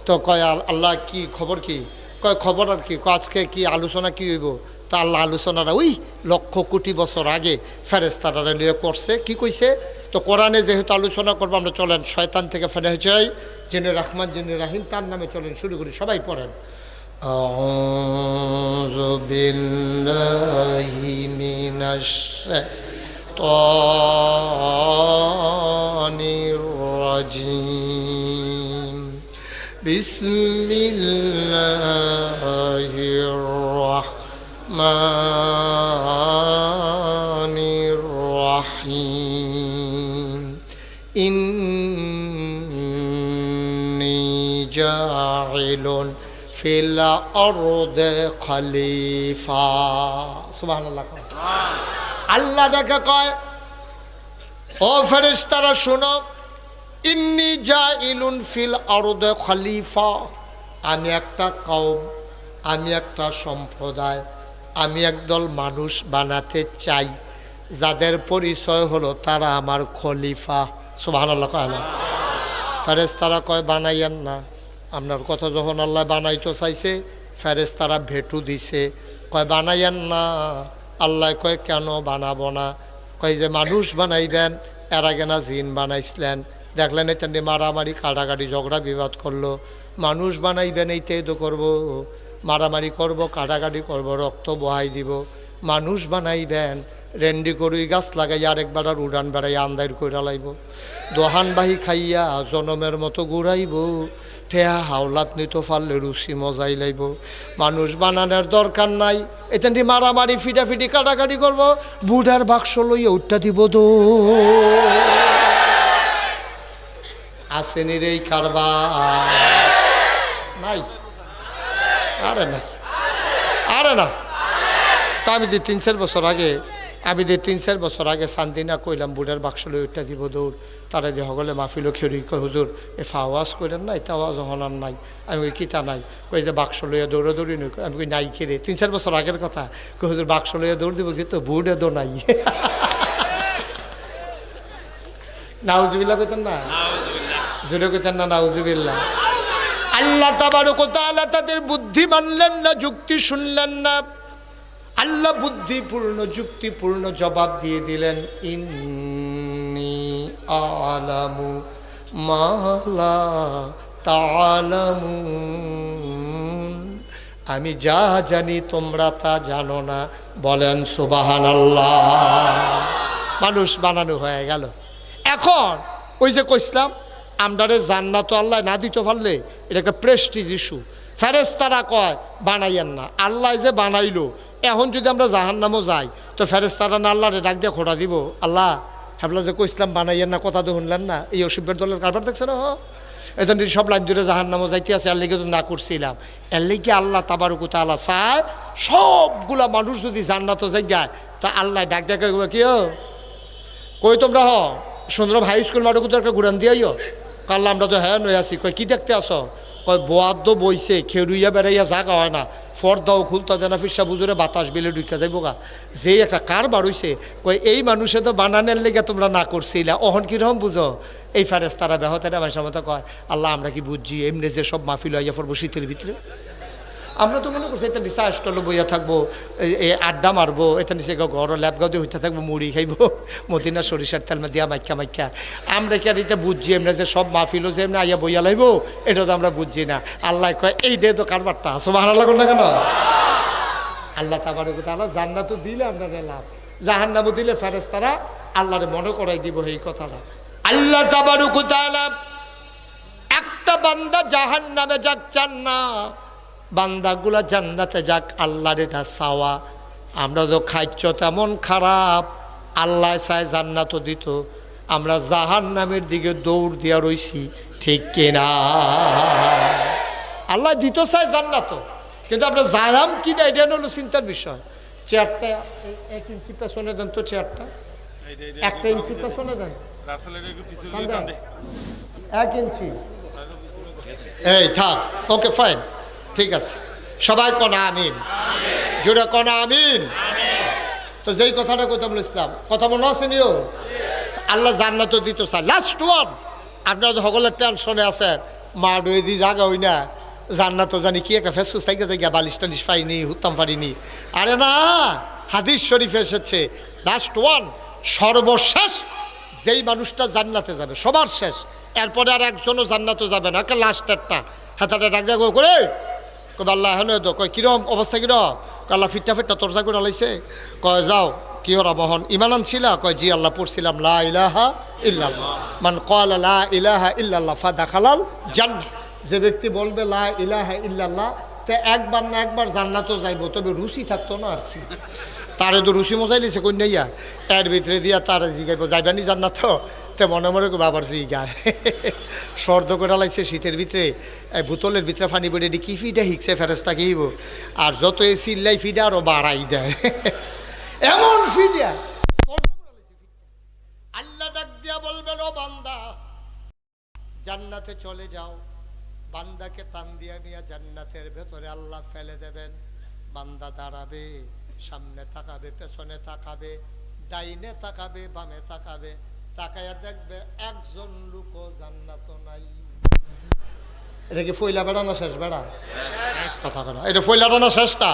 তো কয় আল্লাহ কি খবর? কি কয় খবর আর কি, আজকে কি আলোচনা কি হইব? তা আল্লাহ আলোচনারা ওই লক্ষ কোটি বছর আগে ফেরেশতারা লিয়ে করছে। কি কইছে? তো কোরআনে যেহেতু আলোচনা করবো, আমরা চলেন শয়তান থেকে ফেলে যাই, যিনি রহমান যিনি রাহিম, তার নামে চলেন শুরু করি। সবাই পড়েন আউযু বিল্লাহি মিনাশ শাইতানির রাজিম। বিসমিল্লাহির রাহমানির রাহিম। ইন্নী জাইলুন ফিল আরদে খলিফা। সুবহানাল্লাহ। আল্লাহ ডাকে কয়, ও ফেরেশতারা শুনো, ইন্নী জাইলুন ফিল আরদে খলিফা, আমি একটা কওম, আমি একটা সম্প্রদায়, আমি একদল মানুষ বানাতে চাই, যাদের পরিচয় হলো তারা আমার খলিফা। সুবহানাল্লাহ কয় না? ফেরেশতারা কয় বানাইয়েন না। আপনার কথা যখন আল্লাহ বানাইতে চাইছে, ফেরেশতারা ভেটু দিছে, কয় বানাইয়েন না। আল্লাহ কয় কেন বানাবো না? কয় যে মানুষ বানাইবেন, এর আগে না জিন বানাইছিলেন, দেখলেন এতে মারামারি কাটাকাটি ঝগড়া বিবাদ করলো। মানুষ বানাইবেন এইটাই তো করবো, মারামারি করব, কাটাকাটি করব, রক্ত বহাই দিব। মানুষ বানাইবেন রেন্ডি করুই গাছ লাগাই আরেকবার আর উড়ান বেড়াই আন্দার কইরা লাইব, দোহানবাহি খাইয়া জনমের মতো ঘুরাইব, ঠেয়া হাওলাত নিতে পারলে রুচি মজাই লাইব। মানুষ বানানোর দরকার নাই, এতেন মারামারি ফিটাফিটি কাটাকাটি করব, বুড়ার বাক্স লইয়া উঠটা দিব দো। আসেনি রে কারবার নাই? আরে না, আরে না। তা আমি 3-4 বছর আগে, আমি 3-4 বছর আগে শান্তিনা কইলাম বুড়ার বাক্স লই উঠটা দিব দৌড়। তারা যে হগলে মাহফিল খেরি কয় হুজুর আওয়াজ করেন নাই, তা আওয়াজ হনার নাই। আমি ওই কিতা নাই, কই যে বাক্স লইয়া দৌড়াদৌড়ি নই। আমি কই নাই খেরে, 3-4 বছর আগের কথা। কই হুজুর বাক্স লইয়া দৌড় দিব, কিন্তু বুড়ে দো নাই। নাউজুবিল্লাহ কইতেন না, জোরে কইতেন না নাউজুবিল্লাহ। আল্লাহ তাবারক ওয়া তাআলা তাদের বুদ্ধি মানলেন না, যুক্তি শুনলেন না। আল্লাহ বুদ্ধিপূর্ণ যুক্তিপূর্ণ জবাব দিয়ে দিলেন, ইন্নী আলামু মা লা তা'লামুন, আমি যা জানি তোমরা তা জানো না। বলেন সুবহানাল্লাহ। মানুষ বানানো হয়ে গেল। এখন ওই যে কইছিলাম আমরারে জান্নাত আল্লাহ না দিতে পারলে এটা একটা প্রেস্টিজ ইস্যু। ফেরেশতারা কয় বানাইয়েন না, আল্লাহ যে বানাইলো। এখন যদি আমরা জাহান্নামও যাই তো ফেরেশতারা না আল্লাহরে ডাক দিয়ে খোঁড়া দিব, আল্লাহ হ্যাবলা যে কইছিলাম বানাইয়েন না, কথা তো শুনলেন না। এই অসুবিধার দলের কারবার দেখছে না, এখন সব লাইন ধরে জাহান্নামও যাইতে আছে। এর লেগে তো না করছিলাম, এর লেগে আল্লাহ তাবারক ওয়া তাআলা চায় সবগুলা মানুষ যদি জান্নাতও যাই যায় তা আল্লাহ ডাক দেখে কি কই তোমরা সুন্দর হাই স্কুল মাঠে কোথাও একটা ঘুরান দিয়াইও। কাল্লা আমরা তো হ্যাঁ নই আছি। কয় কি দেখতে আসো? কয় বোয়াদ্দ বইছে, খেরুইয়া বেড়াইয়া জাগা হয় না, ফর্দাও খুলতা জানা ফিরসা বুজুরে বাতাস বিলে ঢুকা যাইব গা। যে একটা কার বাড়ইছে, কয় এই মানুষে তো বানানের লেগে তোমরা না করছিলা, অহন কিরকম বুঝো? এই ফেরেশতারা ব্যাহতেরা ভাষা মতো কয়, আল্লাহ আমরা কি বুঝছি এমনি যে সব মাহফিল হইয়া পড়বো শীতের ভিতরে? আমরা তো মনে করছি এতে নিচে স্টলে বইয়া থাকবো, আড্ডা মারবো, এতে নিচে ঘর ল্যাপগাও দিয়ে হইতে থাকবো, মুড়ি খাইবো মদিনা সরিষার তেল দিয়া মাইকা মাইকা। আমরা কি আর এটা বুঝছি এমনি যে সব মাহফিলও যে এমনি আইয়া বইয়া লাইবো? এটা তো আমরা বুঝছি না। আল্লাহ কয় এইটাই তো কারবারটা আসো, সুবহানাল্লাহ না কেন? আল্লাহ তাবারক ওয়া তাআলা জান্নাতও দিলে আমরা লাভ, জাহান্নামও দিলে ফেরেশতারা আল্লাহরে মনে করাই দিব এই কথাটা। আল্লাহ তাবারক ওয়া তাআলা একটা বান্দা জাহান্নামে যাক চান না, বান্দাগুলা জান্নাতে যাক আল্লাহর এটা চাওয়া। আমরা তো খাইছ তেমন খারাপ, আল্লাহ চায় জান্নাতও দিত, আমরা জাহান্নামের দিকে দৌড় দিয়া রইছি, ঠিক কিনা? আল্লাহ দিত চায় জান্নাতও, কিন্তু আমরা যাইলাম কিনা এটা হলো চিন্তার বিষয়। চেয়ারটা 1 ইঞ্চি পেছনে দেন তো, চেয়ারটা 1 ইঞ্চি পেছনে দেন, 1 ইঞ্চি। এই থাক, ওকে ফাইন, ঠিক আছে। সবাই কনা আমিন, জোরে কনা আমিন। তো যেই কথাটা কথা বলেছিলাম, কথা মনে আছে নিও? আল্লাহ জান্নাতও দিত চায়। লাস্ট ওয়ান, আপনারা তো সকলের টেনশনে আছেন, মা ডুয়ে দি জাগা হই না, জান্নাতও জানি কি একটা ফেসফুস থাকে জায়গা, বালিশ টালিশ পাইনি, হুত্তাম পারিনি। আরে না, হাদিস শরীফে এসেছে লাস্ট ওয়ান, সর্বশেষ যেই মানুষটা জান্নাতে যাবে, সবার শেষ, এরপরে আর একজনও জান্নাতও যাবে না, লাস্টেরটা হাতাটা ডাক দেওয়া করে কবে আল্লাহ এখন তো কয় কিরম অবস্থা, কিরম? আল্লাহ ফিটটা ফিটটা তোরজা করে লাইছে। কয় যাও কি ওরা বহন ইমান আনছিলা? কয় জি আল্লাহ পড়ছিলাম লা ইলাহা ইল্লাল্লাহ, মান ক্বালা লা ইলাহা ইল্লাল্লাহ ফাদাখালাল জান্নাহ। যে ব্যক্তি বলবে লা ইলাহা ইল্লাল্লাহ, তে একবার না একবার জান্নাতও যাইব, তবে রুচি থাকতো না আর কি। তারে তো রুচি মজাই লিছে কন্যাইয়া, এর ভিতরে দিয়া তারা জিগাইব যাইবানি জান্নাত, তে মনে মনে বাবার জিগার সর্দ করে লাইছে শীতের ভিতরে, বোতলের ভিতরে পানি বলে কি ফিডা হিকছে ফেরেস্তা গিয়েব, আর যত এ চিল্লাই ফিডা আরো বাড়াই দেয়, এমন ফিডা। আল্লাহ ডাক দিয়া বলবেন ও বান্দা জান্নাতে চলে যাও। বান্দাকে টান দিয়া নিয়ে জান্নাতের ভেতরে আল্লাহ ফেলে দেবেন। বান্দা দাঁড়াবে, সামনে তাকাবে, পেছনে তাকাবে, ডাইনে তাকাবে, বামে তাকাবে, তাকায়া দেখবে একজন লোকও জান্নাত নাই। এটা কি ফইলা বেড়া না শেষ বেড়া? কথা কথা, এটা ফইলাটা না শেষটা?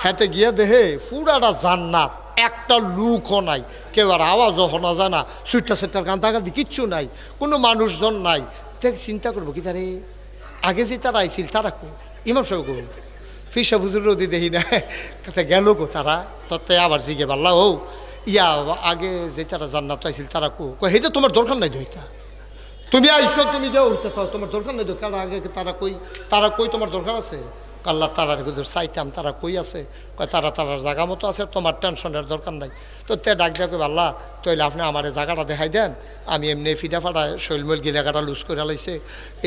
হাতে গিয়ে দেহে পুরাটা জান্নাত, একটা লুকও নাই, কেউ আর আওয়াজও শোনা যায় না, সুইটটা সেটটার কান্দাকান্দি কিচ্ছু নাই, কোনো মানুষজন নাই। দেখ চিন্তা করবো কি তারে আগে যে তারা আইছিল তারা কো ইমাম সাহেব কো ফিসা হুজুর রদি দেখি না গেল গো তারা, তত্ত্বে আবার জিগে পারলা ও ইয়া আগে যে তারা জান্নাত আইছিল তারা কো হেতে তোমার দরকার নাই দইতা, তুমি আইসো তুমি যাও হইতে তোমার দরকার নাই, কারণ আগে তারা কই তোমার দরকার আছে? আল্লাহ তারার হুজুর চাইতাম, তারা কই আছে? কয় তারার জায়গা মতো আছে, তোমার টেনশনের দরকার নাই। তো তে ডাক দেওয়া কই আল্লাহ তৈলে আপনি আমার জায়গাটা দেখাই দেন, আমি এমনি ফিডা ফাটা শৈলমৈল গিলাগাটা লুজ করে লাইছে,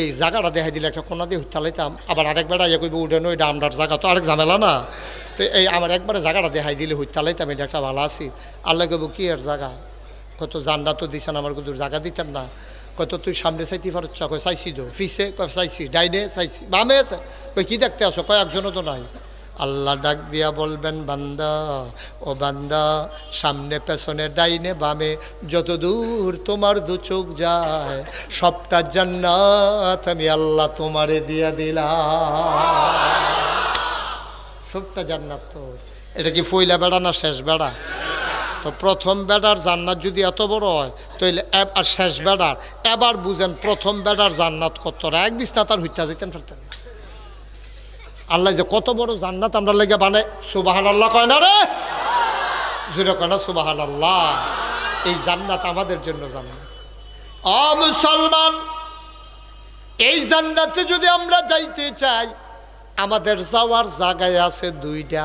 এই জায়গাটা দেখাই দিলে একটা কোনা দিয়ে হুত্তালাইতাম, আবার আরেকবার ইয়ে কইব উঠেন ওইটা আমরার জায়গা তো আরেক ঝামেলা না, তো এই আমার একবারে জায়গাটা দেখাই দিলে হুত্তালাইতাম, এটা একটা ভালো আছি। আল্লাহ কইব কি এর জায়গা? কত জান্নাত তো দিছেন আমার হুজুর, জায়গা দিতেন না? কত তুই সামনে চাইতে পারছ? কয় চাইছি তো, ফিসে কয় চাইছি, ডাইনে চাইছি, বামে কই কি দেখতে আসো? কয় একজনও তো নাই। আল্লাহ ডাক দিয়া বলবেন বান্দা ও বান্দা, সামনে পেছনে ডাইনে বামে যত দূর তোমার দু চোখ যায় সবটা জান্নাত আমি আল্লাহ তোমারে দিয়া দিলাম, সবটা জান্নাত। তো এটা কি ফইলা বেড়া না শেষ বেড়া? তো প্রথম বেড়ার জান্নাত যদি এত বড় হয় তাহলে আর শেষ বেড়ার এবার বুঝেন প্রথম বেড়ার জান্নাত কত, এক বিছনা তার হইতা যেতেন ফেরতেন না। আল্লাহ যে কত বড় জান্নাত আমরা লেগে বানায়, সুবহানাল্লাহ কয় না রে? জোরে কয় না সুবহানাল্লাহ? এই জান্নাত আমাদের জন্য জান্নাত। মুসলমান, এই জান্নাতে যদি আমরা যাইতে চাই আমাদের যাওয়ার জায়গায় আছে দুইটা।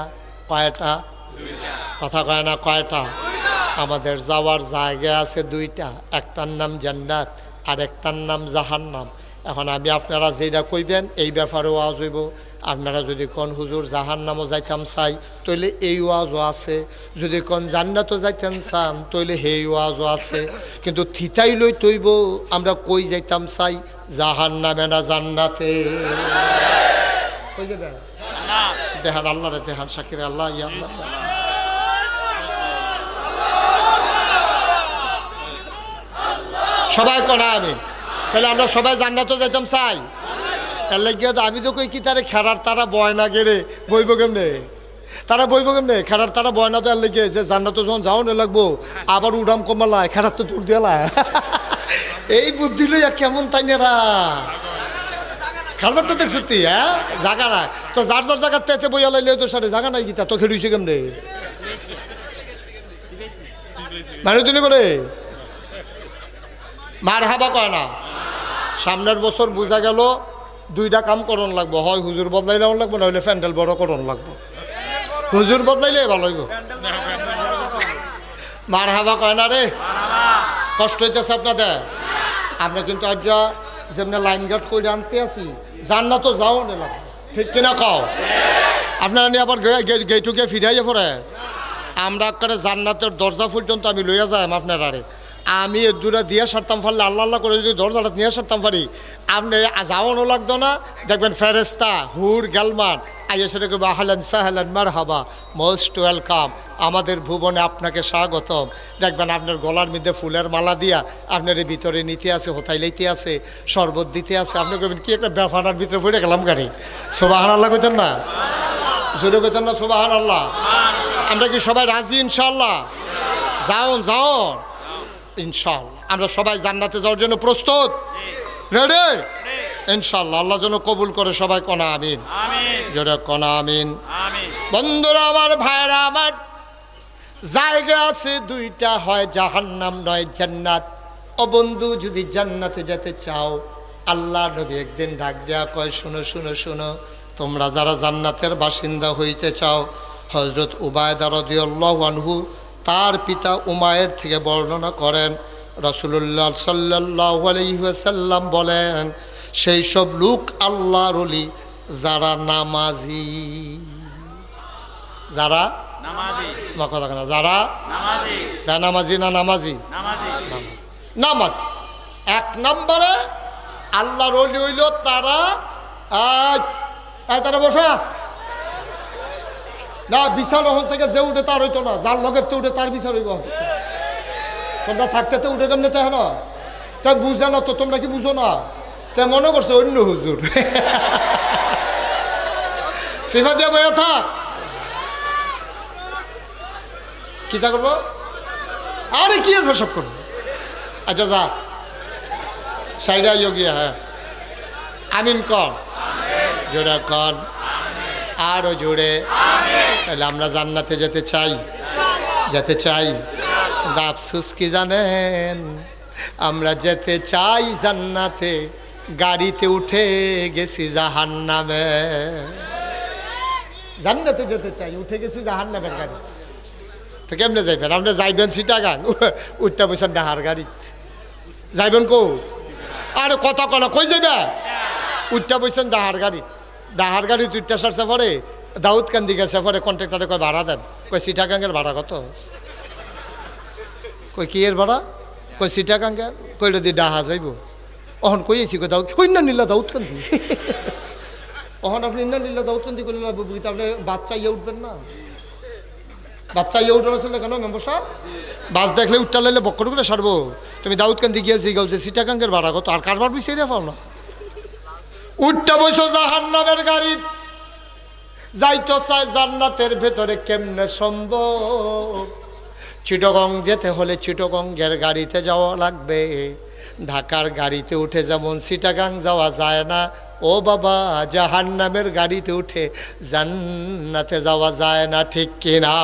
কয়টা? কথা কয় না কয়টা? আমাদের যাওয়ার জায়গা আছে দুইটা, একটার নাম জান্নাত আর একটার নাম জাহান্নাম। এখন আমি আপনারা যেটা কইবেন এই ব্যাপারে ওয়াজ হইব। আপনারা যদি কোন হুজুর জাহান্নামও যাইতাম চাই তাইলে এই ওয়াজও আছে, যদি কোন জান্নাতও যাইতেন চান তাইলে সেই ওয়াজও আছে, কিন্তু থিতাই লই তৈব আমরা কই যাইতাম চাই, জাহান্নামে না জান্নাতে? কই যাবেন? দেহান আল্লাহ রে, দেহান শাকির আল্লাহ, ইয়া আল্লাহ। সবাই কনা আমি, তাহলে আমরা সবাই জান্নাতও যাইতাম চাই। এর লাগিয়ে তো আমি তো কই কি তারে খেরার তারা বয় না গেলে বইব কেমনে? তারা বইব কেমনে? খেরার তারা বয় না তো এর লেগে যে জান্নাতও যখন যাও না লাগবো আবার উড়াম কমালায় খেরার তো দূর দিয়ালায় এই বুদ্ধি লইয়া কেমন তাই নেরা খালবারটা দেখছি তুই, হ্যাঁ জায়গা নাই তো, যার যার জায়গার তেতে বইয়া লাইলে তো সারে জায়গা নাই, গীতা তো খেলুইছে কেমনে মানে তুমি করে মার হাবা কয় না। সামনের বছর বোঝা গেল দুইটা কাম করণ লাগবো, হয় হুজুর বদলাইলে লাগবো, না হলে প্যান্ডেল বড় করণ লাগবো। হুজুর বদলাইলে ভালো হইব। মার হাবা কয় না রে? কষ্ট হইতেছে আপনাদের? আমরা কিন্তু আজ যেমনি লাইন গার্ড করে আনতে আসি, জান্নাত তো যাও না লাগবে, ঠিক কিনা খাও? আপনারা নিয়ে আবার গেটুকে ফিরাইয়া পড়ে আমরা করে জান্নাতের দরজা পর্যন্ত আমি লইয়া যাই আপনার আরে, আমি এ দূরে দিয়ে সারতাম পারলে আল্লাহ আল্লাহ করে যদি দরজাটা নিয়ে সারতাম পারি, আপনি যাওয়ানো লাগতো না। দেখবেন ফেরেস্তা হুর গালমান আইয়া সেটা কেউ আহলান সাহলান মারহাবা, মোস্ট ওয়েলকাম, আমাদের ভুবনে আপনাকে স্বাগতম। দেখবেন আপনার গলার মধ্যে ফুলের মালা দিয়া আপনার ভিতরে নিতে আছে, হোতাই লইতে আছে, শরবত দিতে আছে। আপনি কইবেন কি একটা ব্যাপার ভিতরে পড়ে গেলাম গাড়ি। সুবহানাল্লাহ কইতেন না? জোরে কইতেন না সুবহানাল্লাহ? আমরা কি সবাই রাজি ইনশাআল্লাহ? যাওন যাওন ইনশাআল্লাহ। আমরা সবাই জান্নাতে যাওয়ার জন্য প্রস্তুত? রেডি ইনশাআল্লাহ। আল্লাহ যেন কবুল করে, সবাই কনা আমিন, জোরে কনা আমিন। বন্ধুরা আমার, ভাইরা আমার, জায়গা আছে দুইটা, হয় জাহান্নাম নয় জান্নাত। ও বন্ধু, যদি জান্নাতে যেতে চাও, আল্লাহ নবী একদিন ডাক দেয়া কয়, শুনো শুনো শুনো, তোমরা যারা জান্নাতের বাসিন্দা হইতে চাও, হযরত উবায়দা রাদিয়াল্লাহু আনহু তার পিতা উমায়ের থেকে বর্ণনা করেন, রাসূলুল্লাহ সাল্লাল্লাহু আলাইহি ওয়াসাল্লাম বলেন, সেই সব লোক আল্লাহর ওলি যারা নামাজি, যারা যারা বেনামাজি না নামাজি, নামাজি। এক নম্বরে আল্লাহর ওলি হইল তারা, তারা বসা না, বিশাল ওখান থেকে যে উঠে তার হইতো না, যার লগের তো উঠে তার বিচার হইব। তোমরা থাকতে তো উঠে কেমনে তাই না, তাই বুঝে না তো, তোমরা কি বুঝো না? তাই মনে করছো অন্য হুজুর সিফা দিয়া বইয়া থাক। কিতা করবো? আরে কি আর সব করবো? আচ্ছা যা সাইডা গিয়া, হ্যাঁ আমিন কর, জোরে কর, আরো জোরে। তাহলে আমরা জান্নাতে যেতে চাই, যেতে চাই। কিন্তু আফসোস কি জানেন, আমরা যেতে চাই জান্নাতে, গাড়িতে উঠে গেছি জাহান্নামে। জান্নাতে যেতে চাই, উঠে গেছি জাহান্নামের গাড়ি। তো কেমনে যাইবেন? আপনি যাইবেন চিটাগাং, উঠতে বসেন ডাহার গাড়ি। যাইবেন কো? আরে কথা কলা কই যাইবে? উঠতে বসেন ডাহার গাড়ি। ডাহার গাড়ি দুইটা সারছে পরে দাউদকান্দি গেছে পরে কন্ট্রাক্টরে কয় ভাড়া দেন। কই চিটাগাঙ্গের ভাড়া কত? কই কি এর ভাড়া? কই চিটাগাঙ্গের। কইলে দি ডাহা যাইব। অহন কই আছি কই দাউদ, কই না নিলা দাউদকান্দি। অহন আপনি না নিলা দাউদকান্দি করলে আপনি বাচ্চা ইয়ে উঠবেন না? বাচ্চা ইয়ে উঠে আসলে কেন মেম্বার সাহেব? বাস দেখলে উঠটা লাইলে বক্কর করে সারবো। তুমি দাউদকান্দি গিয়েছি গাউছে চিটাগাঙ্গের ভাড়া কত? আর কারবার বিষয় পাও না। উঠটা বসো জাহান্নামের গাড়ি, যাইতো চায় জান্নাতের ভেতরে কেমনে সম্ভব? চিটাগং যেতে হলে চিটাগংয়ের গাড়িতে যাওয়া লাগবে। ঢাকার গাড়িতে উঠে যেমন চিটাগাং যাওয়া যায় না, ও বাবা জাহান্নামের গাড়িতে উঠে জান্নাতে যাওয়া যায় না, ঠিক কিনা?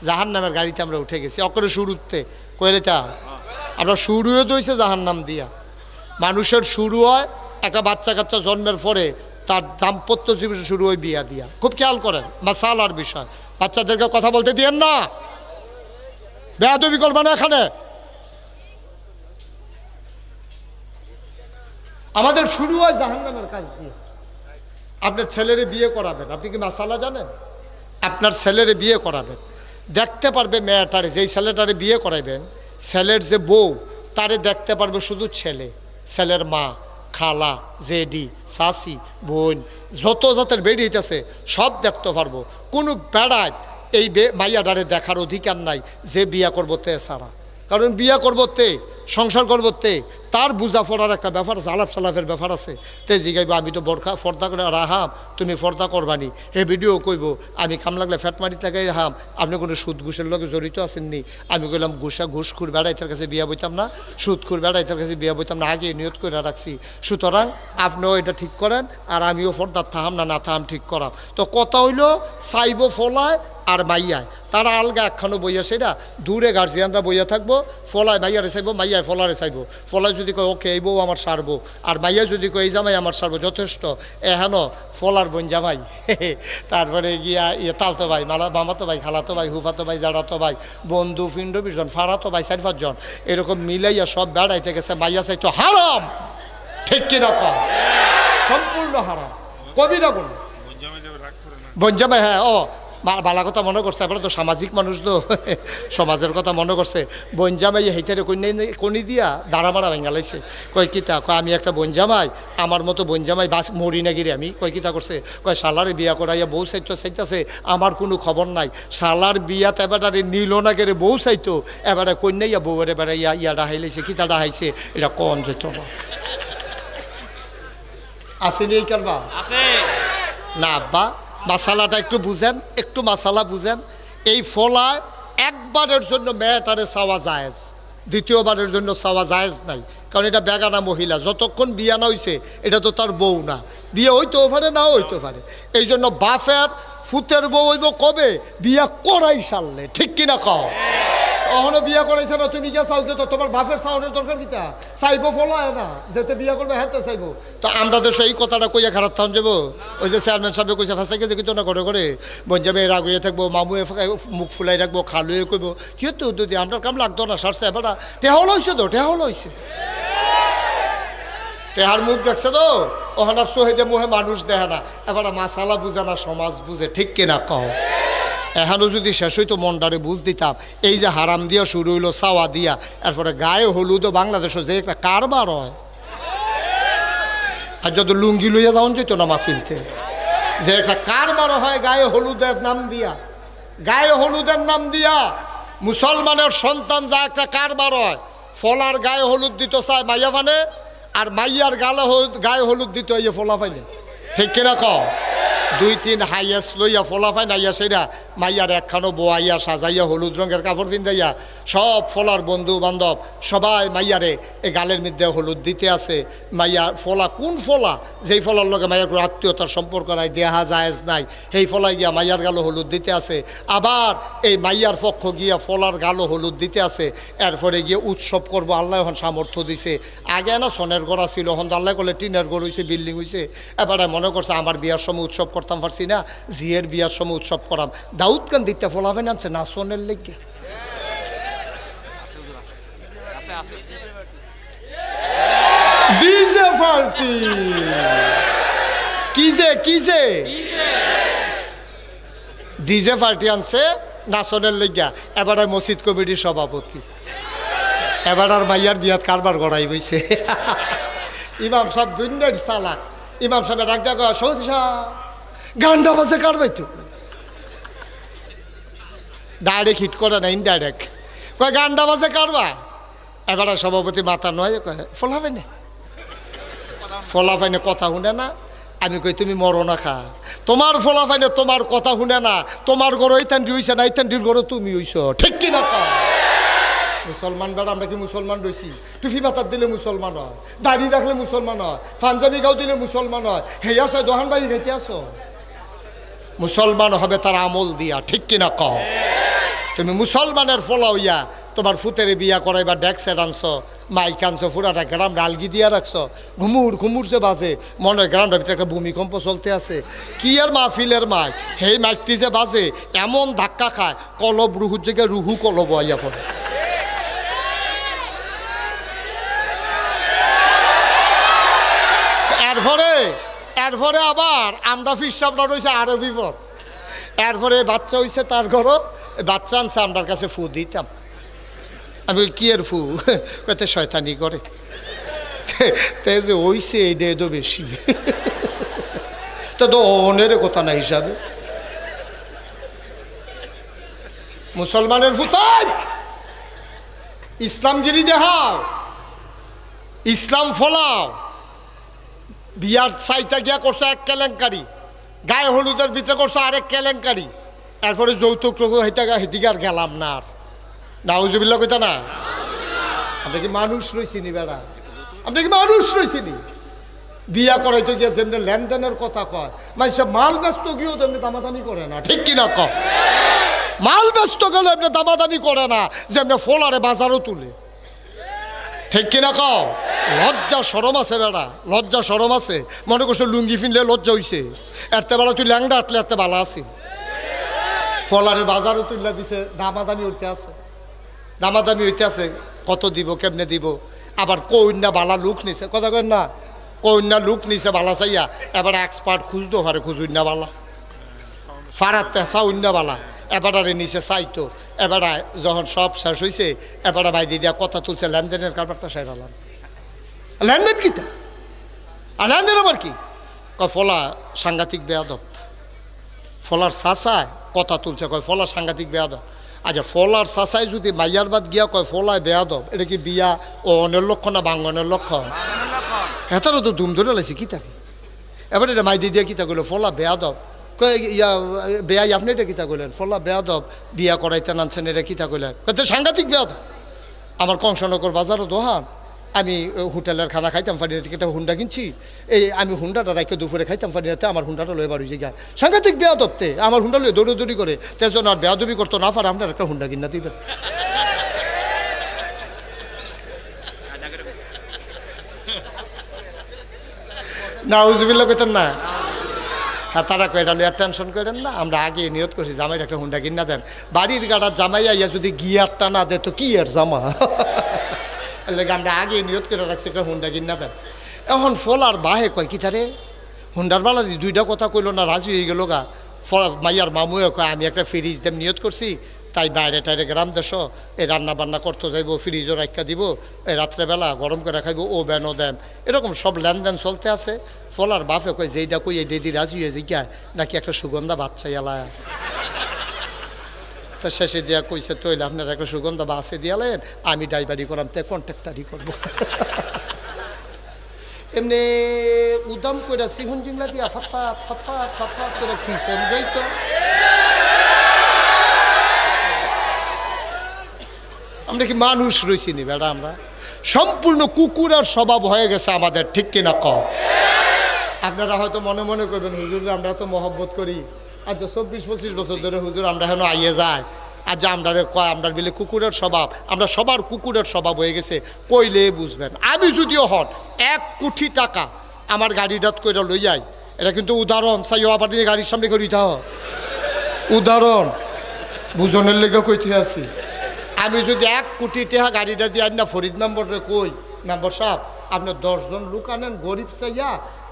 জাহান্নামের গাড়িতে আমরা উঠে গেছি অকরে শুরুতে কইলে তা আমরা শুরুও দইছে জাহান্নাম দিয়া। মানুষের শুরু হয় একটা বাচ্চা কাচ্চা জন্মের পরে, তার দাম্পত্য জীবন শুরু হয় বিয়া দিয়া। খুব খেয়াল করেন মাসালার বিষয়, বাচ্চাদেরকে কথা বলতে দিয়েন না, বেয়াদবি করবে না। এখানে আমাদের শুরু হয় জাহান্নামের কাজ দিয়ে। আপনার ছেলেরে বিয়ে করাবেন, আপনি কি মাসালা জানেন? আপনার ছেলেরে বিয়ে করাবেন, দেখতে পারবে মেয়েটারে, যেই ছেলেটারে বিয়ে করাইবেন ছেলের যে বউ তারে দেখতে পারবে শুধু ছেলে, ছেলের মা, খালা, জেডি, শাশি, বোন, যত জাতের বেড়ি হইতেছে সব দেখতে পারবো। কোনো বেড়ায় এই মাইয়াডারে দেখার অধিকার নাই যে বিয়া করবো তে ছাড়া। কারণ বিয়া করবো তে, সংসার করবো তে, তার বুঝা পড়ার একটা ব্যাপার আছে, আলাপ সালাপের ব্যাপার আছে। তে জিগাইব আমি তো বরখা ফর্দা করে রাহাম, তুমি ফর্দা করবানি। হে ভিডিও কইব আমি কাম লাগলে ফ্যাটমারি থেকে হাম, আপনি কোনো সুদ ঘুষের লগে জড়িত আছেননি? আমি কইলাম ঘুষখুর বেড়াইতের কাছে বিয়া বইতাম না, সুদখুর বেড়াইতের কাছে বিয়া বইতাম না, আগে নিয়ত করে রাখছি। সুতরাং আপনিও এটা ঠিক করেন আর আমিও ফর্দার থাহাম না থাহাম ঠিক করাম। তো কথা হইল চাইব ফলায় আর মাইয়ায়, তারা আলগা একখানো বইয়া, সেটা দূরে গার্জিয়ানরা বইয়া থাকবো। ফলায় মাইয়ারে চাইবো, মাইয়ায় ফলারে চাইবো। ফলায় যদি কয় ওকে এই বউ আমার সারবো, আর মাইয়া যদি কয় এই জামাই আমার সারবো, যথেষ্ট। এহেন ফলার বোন জামাই, তারপরে গিয়া তালতো ভাই, মামাতো ভাই, খালাতো ভাই, হুফাতো ভাই, জাড়াতো ভাই, বন্ধু ফিন্ড বিজন, ফাড়াতো ভাই 4-5 জন, এরকম মিলাইয়া সব বেড়াইতে গেছে। মাইয়া চাইতো হারাম, ঠিক কিনা কম? সম্পূর্ণ হারাম। কবি না কোনো বোন জামাই, হ্যাঁ ও বালা কথা মনে করছে। এবার তো সামাজিক মানুষ তো, সমাজের কথা মনে করছে। বনজামাই হেইটারে কনি দিয়া দাঁড়া মারা ভেঙ্গালাইছে। কয় কিতা? কয় আমি একটা বনজামাই, আমার মতো বনজামাই বাস মরি না গিরে আমি। কয় কিতা করছে? কয় শালারে বিয়া করাইয়া বউ চাইতো, চাইতেছে আমার কোনো খবর নাই। শালার বিয়াতে এবারে নিল না গেলে বউ চাইতো, এবারে কন্যাইয়া বউয়ের এবারে ইয়া ডাহাইলাইছে। কিতা ডাহাইছে এটা কন যেত না? আসেনি এই কারবা? না আব্বা, মাসালাটা একটু বুঝেন, একটু মাসালা বুঝেন। এই ফলায় একবারের জন্য মেয়েটারে চাওয়া জায়েজ, দ্বিতীয়বারের জন্য চাওয়া জায়েজ নাই। কারণ এটা বেগানা মহিলা, যতক্ষণ বিয়া না হইছে এটা তো তার বউ না। বিয়ে হইতেও পারে, নাও হইতে পারে। এই জন্য বাপের ফুতের বউ হইব কবে? বিয়া করাই সারলে, ঠিক কিনা কও? অহনো বিয়া করাইছে না, তুমি গিয়া চাও তো তোমার বাপের চাওয়ানোর দরকার কিতা? চাইবো ফলায় না, যেতে বিয়া করবে হেতে চাইবো। তো আমরা তো সেই কথাটা কইয়া খারাপ থাম যাবো। ওই যে চেয়ারম্যান সাহেব কইছে ফাঁসাই গেছে কিন্তু না করে করে বঞ্জাবে রাগ হয়ে থাকবো, মামুয়ে মুখ ফুলাই রাখবো, খালুয়ে কইব কিন্তু যদি আমরা কাম লাগতো না সারছে। এবার টেহা লইছে তো, টেহা লইছে, টেহার মুখ দেখছে তো, ওখানার সোহেদে মুহে মানুষ দেখে না। এবার মাসালা বুঝে না, সমাজ বুঝে, ঠিক কিনা কও? এখানেও যদি শেষ হইতো মনটারে বুঝ দিতাম। এই যে হারাম দিয়া শুরু হইলো, চাওয়া দিয়া, এরপরে গায়ে হলুদও বাংলাদেশও যে একটা কারবার হয়। আর যত লুঙ্গি লইয়া যাওয়া যেত না মাহফিলতে, যে একটা কারবার হয় গায়ে হলুদের নাম দিয়া, গায়ে হলুদের নাম দিয়া মুসলমানের সন্তান যা একটা কারবার হয়। ফলার গায়ে হলুদ দিত চায় মাইয়া মানে, আর মাইয়ার গায়ে হলুদ দিত এই ফলা পাইলে, ঠিক কিনা কও? 2-3 হাইয়াস লইয়া ফোলাফাই নাইয়া সেরা মাইয়ার একখানো বোয়াইয়া সাজাইয়া হলুদ রঙের কাপড় পিন্দাইয়া সব ফলার বন্ধু বান্ধব সবাই মাইয়ারে এই গালের মধ্যে হলুদ দিতে আছে। মাইয়া ফলা কোন ফলা যেই ফলার লগে মাইয়ার কোনো আত্মীয়তার সম্পর্ক নাই, দেহা জায়েজ নাই, সেই ফলাই গিয়া মাইয়ার গালো হলুদ দিতে আছে। আবার এই মাইয়ার পক্ষ গিয়া ফলার গালো হলুদ দিতে আছে। এরপরে গিয়ে উৎসব করবো, আল্লাহ এখন সামর্থ্য দিছে। আগে না সনের গড়া ছিল, এখন তো আল্লাহ করলে টিনের গড় হয়েছে, বিল্ডিং হয়েছে। এবারে মনে করছে আমার বিয়ার সময় উৎসব করতাম পারছি না, জিয়ের বিয়ার সময় উৎসব করাম। দাউদ খান দিতে ফলাফেন আনছে না সনের লেগে। ডিজে পার্টি কিজে ডিজে পার্টি আনছে নাচনের লেগা। এবারে মসজিদ কমিটির সভাপতি, এবার আর মাইয়ার বিয়াত কারবার গড়াই বইছে। ইমাম সাহেব দুনিয়ার চালাক। ইমাম সাহেব ডাক দেখা সৌদি সাহেব গান্ডা বাজে কারবাই তো ডাইরেক্ট হিট করে না, ইনডাইরেক্ট কয় গান্ডা বাজে কারবা। এবারে সভাপতি মাথা নয় কয় ফলাফাই না, ফলাফাই না কথা শুনে না। আমি কই তুমি মরো না খা, তোমার ফলাফাই না তোমার কথা শুনে না। তোমার গড় ইতান্ডি হইছে না, ইতান্ডির গড় তুমি হইছ, ঠিক কিনা কা? মুসলমান বেড়া আমরা কি মুসলমান রয়েছি? টুফি মাথার দিলে মুসলমান হয়, দাড়ি রাখলে মুসলমান হয়, পাঞ্জাবি গাও দিলে মুসলমান হয়। হেয়া সাই দোহান বাড়ি খাইতে আসো। মুসলমান হবে তার আমল দিয়া, ঠিক কিনা কও? তুমি মুসলমানের ফলা হইয়া তোমার ফুতেরে বিয়া করাইবা ডেক্সের আনছো, মাইক আনছো, পুরাটা গ্রাম আলগি দিয়া রাখছো, ঘুমুর যে বাজে মনে হয় গ্রামটার ভিতরে একটা ভূমিকম্প চলতে আছে। কি আর মাহফিলের মাইক, সেই মাইকটি যে বাজে এমন ধাক্কা খায় কলব রুহুর জায়গায় রুহু কলব আইয়া পড়ে। এরপরে আবার আমরা ফিরসাবটা রয়েছে আরো বিপদ। এরপরে বাচ্চা হয়েছে তার ঘরও, বাচ্চা আনছে আমার কাছে ফু দিতাম। আমি কি এর ফু কত শয়তানি করে তে যে হইছে এইটা তো বেশি তো অনের কথা না হিসাবে। মুসলমানের ফুতাই ইসলামগিরি দেখাও, ইসলাম ফলাও। বিয়ার সাইটা গিয়া করছো এক কেলেঙ্কারি, গায়ে হলুদের ভিতরে করছো আরেক কেলেঙ্কারি। এরপরে যৌতুক হেদিকে আর গেলাম না। আর নাউজুবিল্লাহ কইতা না? আমরা কি মানুষ রয়েছি নি বেড়া? আমরা কি মানুষ রয়েছি নি? বিয়া করাইতে গিয়া যেমনি লেনদেনের কথা কয়, মানুষ মাল ব্যস্ত গিয়েও তেমনি দামাদামি করে না, ঠিক কিনা ক? মাল ব্যস্ত গেলে এমনি দামাদামি করে না, যেমনি ফোলারে বাজারও তুলে, ঠিক কিনা কও? লজ্জা সরম আছে বেড়া, লজ্জা সরম আছে। মনে করছো লুঙ্গি ফিনলে লজ্জা হইছে, এরতে বেলা তুই ল্যাংডা আটলে এরতে বালা আছে। ফলারে বাজারও তুললা দিছে, দামাদামি উঠতে আছে, দামাদামি হইতে আছে। কত দিব, কেমনে দিব? আবার কইন্যা বালা লুক নিছে, কথা কেন না? কইন্যা লুক নিছে বালা চাইয়া, এবার এক্সপার্ট খুঁজতো হারে খুঁজুন্যা বালা, ফারাত তেসা উন্যা বালা। এবারে নিচে চাইতো। এবারে যখন সব শেষ হয়েছে, এবারে বাইদি দিয়া কথা তুলছে, লেনদেনের কারবারটা সেরালাম। লেনদেন কিতা? আর লেনদেন আবার কি? কয় ফলা সাংঘাতিক বেয়াদব। ফলার চাচায় কথা তুলছে, কয় ফলা সাংঘাতিক বেয়াদব। আচ্ছা, ফলার চাচাই যদি মাইয়ার বাদ গিয়া কয় ফলায় বেয়াদব, এটা কি বিয়া ও অনের লক্ষ্য না বাঙ্গনের লক্ষ্য? হেতারও তো ধুম ধরে লাগছে কিতা। এবার এটা মাইদি দিয়া কিতা করলো, ফলা বেয়াদব। কয় ইয়া বেয়াই আপনি এটা কিতা করলেন? ফলা বেয়াদব, বিয়া করাইতে নানছেন, এটা কিতা করলেন? কত সাংঘাতিক বেয়াদব। আমার কংসনগর বাজারও দোহান, আমি হোটেলের খানা খাইতাম পানির থেকে একটা হুন্ডা কিনছি, এই আমি হুন্ডাটা রাখে দুপুরে খাইতাম পানিতে, আমার হুন্ডাটা লয়ে বার হয়ে যায়। সাংঘাতিক বেয়াদবতে আমার হুন্ডা লয়ে দৌড়ি করে, তেজন আর বেয়াদবি করতো না পারে, আপনার একটা হুন্ডা কিনা দিবেন। না উজবিল্লা কইতেন না? হ্যাঁ, তারা কয়টা নিয়ে টেনশন করেন না, আমরা আগে নিয়ত করছি জামাইয়ের একটা হুন্ডা কিনা দেন। বাড়ির গাড়ার জামাই আইয়া যদি গিয়ারটা না দে তো কি আর জামা, লাগে আমরা আগে নিয়ত করে রাখছি একটা হুন্ডা কিনা দেন। এখন ফলার বাহে কয় কি তারে হুন্ডার বালা দুইটা কথা কইলো না, রাজি হয়ে গেল গা। মাইয়ার মামুয়ে কয় আমি একটা ফ্রিজ দেম নিয়ত করছি, তাই বাইরে টাইরে গ্রাম দেশ এই রান্না বান্না করতে যাইব, ফ্রিজও রাখা দিব, এই রাত্রেবেলা গরম করে খাইব, ও বেনও দেন, এরকম সব লেনদেন চলতে আছে। ফলার বাপে কয় যেইটা কই এই ডেদি রাজি হয়ে জিজ্ঞা নাকি একটা সুগন্ধা বাচ্চা এলায়। তা শেষে দিয়া কইছে তৈলে আপনার একটা সুগন্ধা বাসে দিয়ালেন, আমি ড্রাইভারি করাম, তে কন্ট্রাক্টারি করবো। এমনি উদাম করে সিহুন জিংলা দিয়া ফটফাট ফটফাট ফটফাট করে খিলছেন যাই তো আমরা কি মানুষ রয়েছি নি বেড়া? আমরা সম্পূর্ণ কুকুরের স্বভাব হয়ে গেছে আমাদের, ঠিক কিনা কও? আপনারা হয়তো মনে মনে করবেন হুজুর আমরা তো মহব্বত করি, আচ্ছা 24-25 বছর ধরে হুজুর আমরা হেন আইয়ে যায়, আর যা আমরা কয় আমরা বিলে কুকুরের স্বভাব, আমরা সবার কুকুরের স্বভাব হয়ে গেছে, কইলে বুঝবেন। আমি যদিও হন 1 কোটি টাকা আমার গাড়িটাত করে লই যাই, এটা কিন্তু উদাহরণ, চাইও আবার গাড়ির সামনে করি থাও উদাহরণ বুঝনের লেগে কইতে আছি। আমি যদি 1 কোটি টাকা গাড়িটা দিয়ে আনি না ফরিদ মেম্বরে কই, মেম্বার সাহেব আপনি 10 জন লোক আনেন গরিব চাইয়া,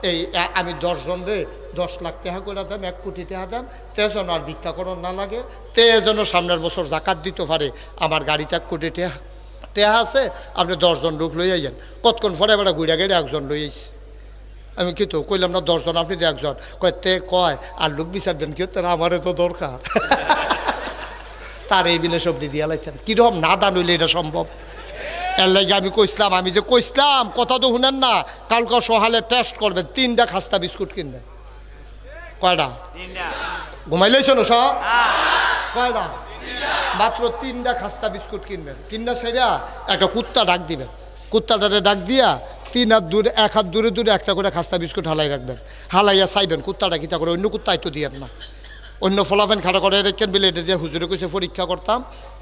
এই আমি 10 জন রে 10 লাখ টাকা করে দেন, 1 কোটি টাকা দেন, তে যেন আর ভিক্ষা করার না লাগে, তে যেন সামনের বছর জাকাত দিতে পারে। আমার গাড়িতে 1 কোটি টাকা আছে, আপনি 10 জন লোক লই আইয়েন। কতক্ষণ পরে এবার ঘুরে গেলে 1 জন লই আইছি। আমি কি তো কইলাম না 10 জন, আপনি 1 জন কয়, তে কয় আর লোক বিচারবেন কি হতে না, আমারে তো দরকার। তার এই বিলে সবজি দিয়া লাইতেন, কীরকম না দান হইলে এটা সম্ভব? এর লাগে আমি কইসলাম, আমি যে কইসলাম কথা তো শুনেন না, কালকে সকালে টেস্ট করবেন, 3টা খাস্তা বিস্কুট কিনবেন। কয়টা? ঘুমাইলেছ না সব? কয়টা? মাত্র 3টা খাস্তা বিস্কুট কিনবেন, কিনা সেরা একটা কুত্তা ডাক দিবেন, কুত্তাটারে ডাক দিয়া 3 হাত দূরে 1 হাত দূরে দূরে একটা করে খাস্তা বিস্কুট হালাই রাখবেন, হালাইয়া চাইবেন কুত্তাটা কিতা করে, অন্য কুত্তাই তো দিয়েন না, অন্য ফলাফেন খাড়া করে রেখেন বলে এটা দিয়ে হুজুরে কইছে পরীক্ষা করতাম।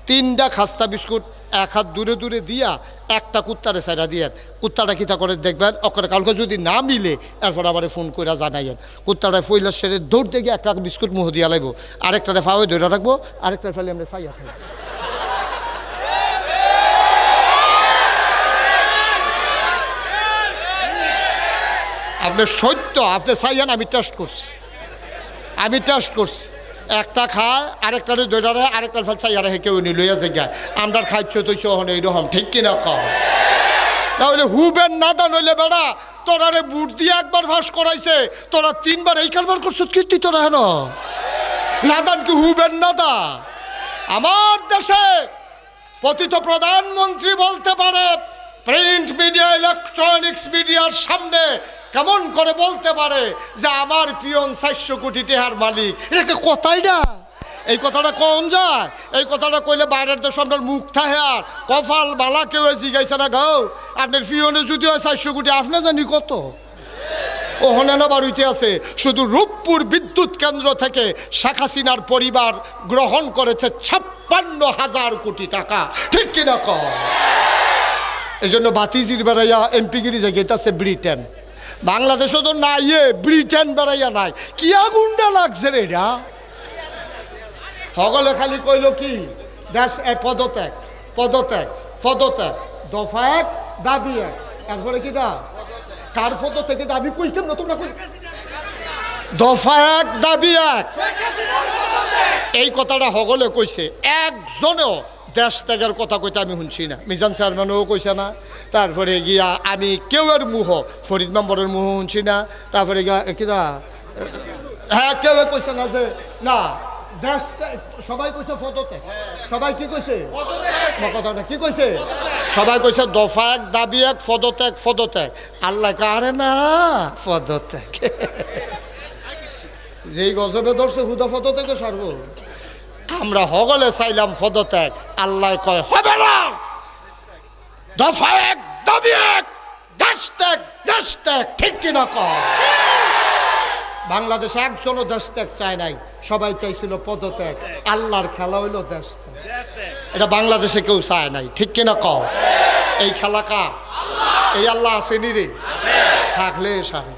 3টা খাস্তা বিস্কুট 1 হাত দূরে দূরে দিয়া একটা কুত্তারে সাইডা দিয়ে কুত্তাটা কিতা করে দেখবেন, ওখানে কালকে যদি না মিলে এরপর আবার ফোন করে জানাইয়েন। কুত্তাটা ফইলার সেরে দৌড় দিয়ে একটা বিস্কুট মুহ দিয়া লাগবো, আরেকটারে ফাওয়ে ধরে রাখবো, আরেকটার ফেলে আমরা চাইয়া খাই। আপনি সত্য আপনি চাইয়েন, আমি টেস্ট করছি, একটা খায় আরেকটারে দৈরা রায়, আরেকটার ফেল চাইয়া রেখে কেউ নি লইয়া জায়গায় আমরা খাইছ তৈছ হন এইরকম, ঠিক কিনা কও? না হইলে হুবেন না দা নইলে বেড়া তোরারে বুট দিয়ে একবার ফাঁস করাইছে, তোরা 3বার এই কারবার করছ কীর্তি তোরা হেন নাদান কি হুবেন না দা? আমার দেশে পতিত প্রধানমন্ত্রী বলতে পারে, প্রিন্ট মিডিয়া ইলেকট্রনিক্স মিডিয়ার সামনে কেমন করে বলতে পারে যে আমার পিয়ন 400 কোটি টাকার মালিক? এটা কথাই না, এই কথাটা কোন যায়? এই কথাটা কইলে বাইরের দেশ আপনার মুখ থাকে আর কপাল বালা কেউ জিগাইছে না গাও, আপনার পিয়নে যদি হয় 400 কোটি, আপনি জানি কত ওখানে না বাড়িতে আছে। শুধু রূপপুর বিদ্যুৎ কেন্দ্র থেকে শেখ হাসিনার পরিবার গ্রহণ করেছে 56,000 কোটি টাকা, ঠিক কিনা কও? এই জন্য বাতিজির বেড়াইয়া এমপিগিরি জায়গাতে ব্রিটেন, বাংলাদেশও তো নাই, ব্রিটেন বেড়াইয়া নাই, কি আগুনটা লাগছে রে এটা। সকলে খালি কইল কি দেশ পদত্যাগ পদত্যাগ পদত্যাগ, দফা 1 দাবি 1, এরপরে কি দা কার পদত্যাগে দাবি কইতাম না তোমরা, দফা 1 দাবি 1, এই কথাটা সকলে কইছে, একজনেও দেশ ত্যাগের কথা কইতে আমি শুনছি না। মিজান চেয়ারম্যানও কইছে না, তারপরে গিয়া আমি কেউয়ের মুহ ফরিদ মেম্বরের মুহ শুনছি না, তারপরে গিয়া কিনা হ্যাঁ কেউ কইছে না যে না দেশ, সবাই কইছে পদত্যাগ, সবাই কি কইছে কথাটা কি কইছে, সবাই কইছে দফা 1 দাবি 1 পদত্যাগ পদত্যাগ। আল্লাহ কারে না পদত্যাগ, যেই গজবে ধরছে হুদা পদত্যাগে সর্ব। আমরা হগলে চাইলাম পদত্যাগ, আল্লাহ কয় হবে না, দফা 1 দাবি 1 দেশ ত্যাগ, ঠিক কিনা কয়? বাংলাদেশে একজনও দেশ ত্যাগ চায় নাই, সবাই চাইছিল পদত্যাগ। আল্লাহর খেলা হইল দেশ ত্যাগ, এটা বাংলাদেশে কেউ চায় নাই, ঠিক কিনা কও? এই খেলা কার? এই আল্লাহ আছে নি রে? থাকলে সারে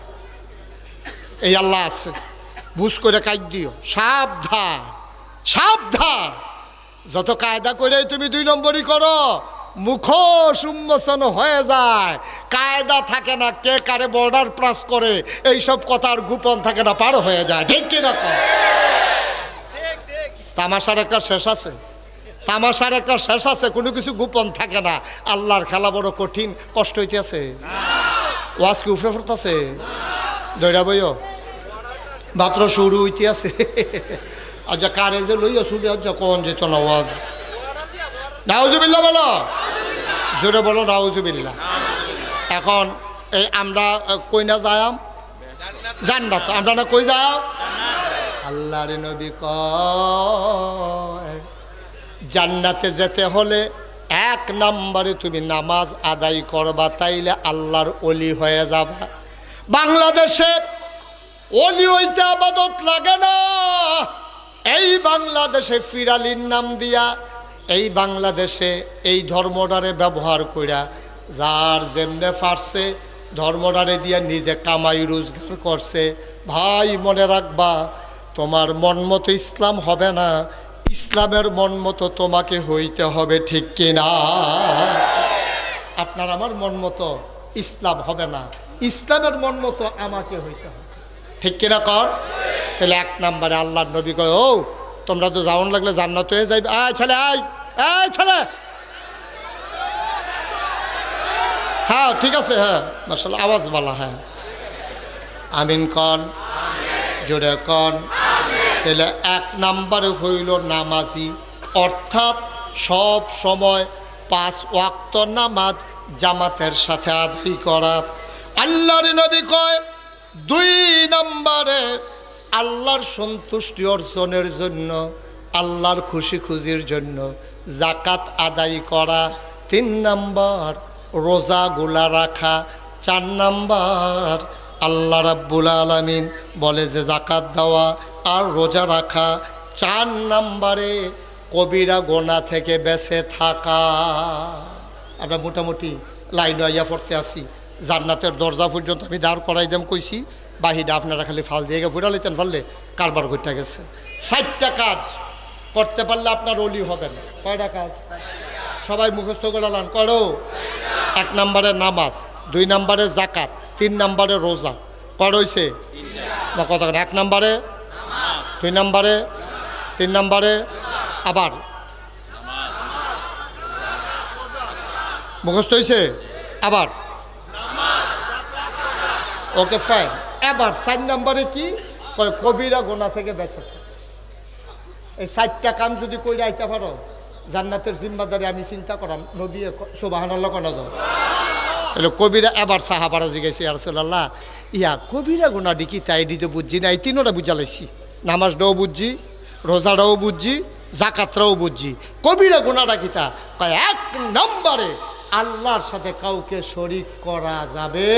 এই আল্লাহ আছে, বুঝ করে কাজ দিও, সাবধান সাবধান। যত কায়দা করে তুমি 2 নম্বরই করো, মুখ উন্মোচন হয়ে যায়, কায়দা থাকে না, কে কারে বর্ডার ক্রস করে এইসব কথার গোপন থাকে না, পার হয়ে যায়, ঠিক কিনা কও? তামাশার একটা শেষ আছে, তামাশার একটা শেষ আছে, কোনো কিছু গোপন থাকে না। আল্লাহর খেলা বড় কঠিন, কষ্ট হইতেছে, ওয়াজ কি উফরে ফুরতাছে, দৈরা বইও মাত্র শুরু হইতে আছে। আচ্ছা কারে যে লইয়া শুরু আচ্ছা কোন যেত না ওয়াজ, নাউজুবিল্লাহ বলো, জোরে বলো নাউজুবিল্লাহ। এখন এই আমরা কইনা যায়াম জান্নাত। আমরা না কই যাও? আল্লাহর নবী কয় জান্নাতে যেতে হলে এক নম্বরে তুমি নামাজ আদায় করবা, তাইলে আল্লাহর ওলি হয়ে যাবা। বাংলাদেশে ওলি হইতে আবাদত লাগে না। এই বাংলাদেশে ফিরালির নাম দিয়া, এই বাংলাদেশে এই ধর্মটারে ব্যবহার কইরা যার যেমনে পারছে ধর্মটারে দিয়া নিজে কামাই রোজগার করছে। ভাই মনে রাখবা, তোমার মন মতো ইসলাম হবে না, ইসলামের মন মতো তোমাকে হইতে হবে, ঠিক কিনা? আপনার আমার মন মতো ইসলাম হবে না, ইসলামের মন মতো আমাকে হইতে হবে, ঠিক কিনা কর? তাহলে এক নম্বরে আল্লাহর নবী কয়, ও তোমরা তো যাওয়ান লাগলে জান্নাত হয়ে যাইবে। আয় ছেলে, আয় আয় ছেলে। হ্যাঁ ঠিক আছে, হ্যাঁ মাশাআল্লাহ, আওয়াজ বলা, হ্যাঁ আমিন কন, জোরে কন। তাহলে এক নম্বরে হইল নামাজি, অর্থাৎ সব সময় 5 ওয়াক্ত নামাজ জামাতের সাথে আদায় করা। আল্লাহর নবী কয় 2 নম্বরে আল্লাহর সন্তুষ্টি অর্জনের জন্য, আল্লাহর খুশি খুশির জন্য জাকাত আদায় করা। 3 নম্বর রোজাগুলা রাখা। 4 নম্বর আল্লাহ রাব্বুল আলামিন বলে যে জাকাত দেওয়া আর রোজা রাখা। 4 নম্বরে কবিরা গোনা থেকে বেঁচে থাকা। আমরা মোটামুটি লাইন আইয়া পড়তে আসি, জান্নাতের দরজা পর্যন্ত আমি দাঁড় করাই দাম কইছি, বাহিরে আপনারা খালি ফাল দিয়ে ফুরা লইতেন, ফেললে কারবার করতে গেছে। 4টা কাজ করতে পারলে আপনার ওলি হবেন। কয়টা কাজ? সবাই মুখস্থ করে লান করো। 1 নম্বরে নামাজ, 2 নম্বরে জাকাত, 3 নম্বরে রোজা। কয় হইছে? না কত? 1 নম্বরে, 2 নম্বরে, 3 নম্বরে, আবার মুখস্থ হয়েছে, আবার ওকে ফাইন। এবার 4 নম্বরে কি কয়? কবিরা গোনা থেকে বেঁচে থাকে। এই 4টা কাম যদি কইরা আইতে পারো, জান্নাতের জিম্মাদারি আমি চিন্তা করাম। নবী সুবহানাল্লাহ কোন দাও। তাহলে কবিরা, এবার সাহাবারা জিজ্ঞাসা ইয়া রাসূলুল্লাহ, ইয়া কবিরা গোনা ডিকি তাই দিতে বুঝছি না, এই 3টা বুঝা লাইছি, নামাজটাও বুঝছি, রোজাটাও বুঝছি, জাকাতটাও বুঝছি, কবিরা গোনাটা কিতা? কয় 1 নম্বরে আল্লাহর সাথে কাউকে শরীক করা যাবে।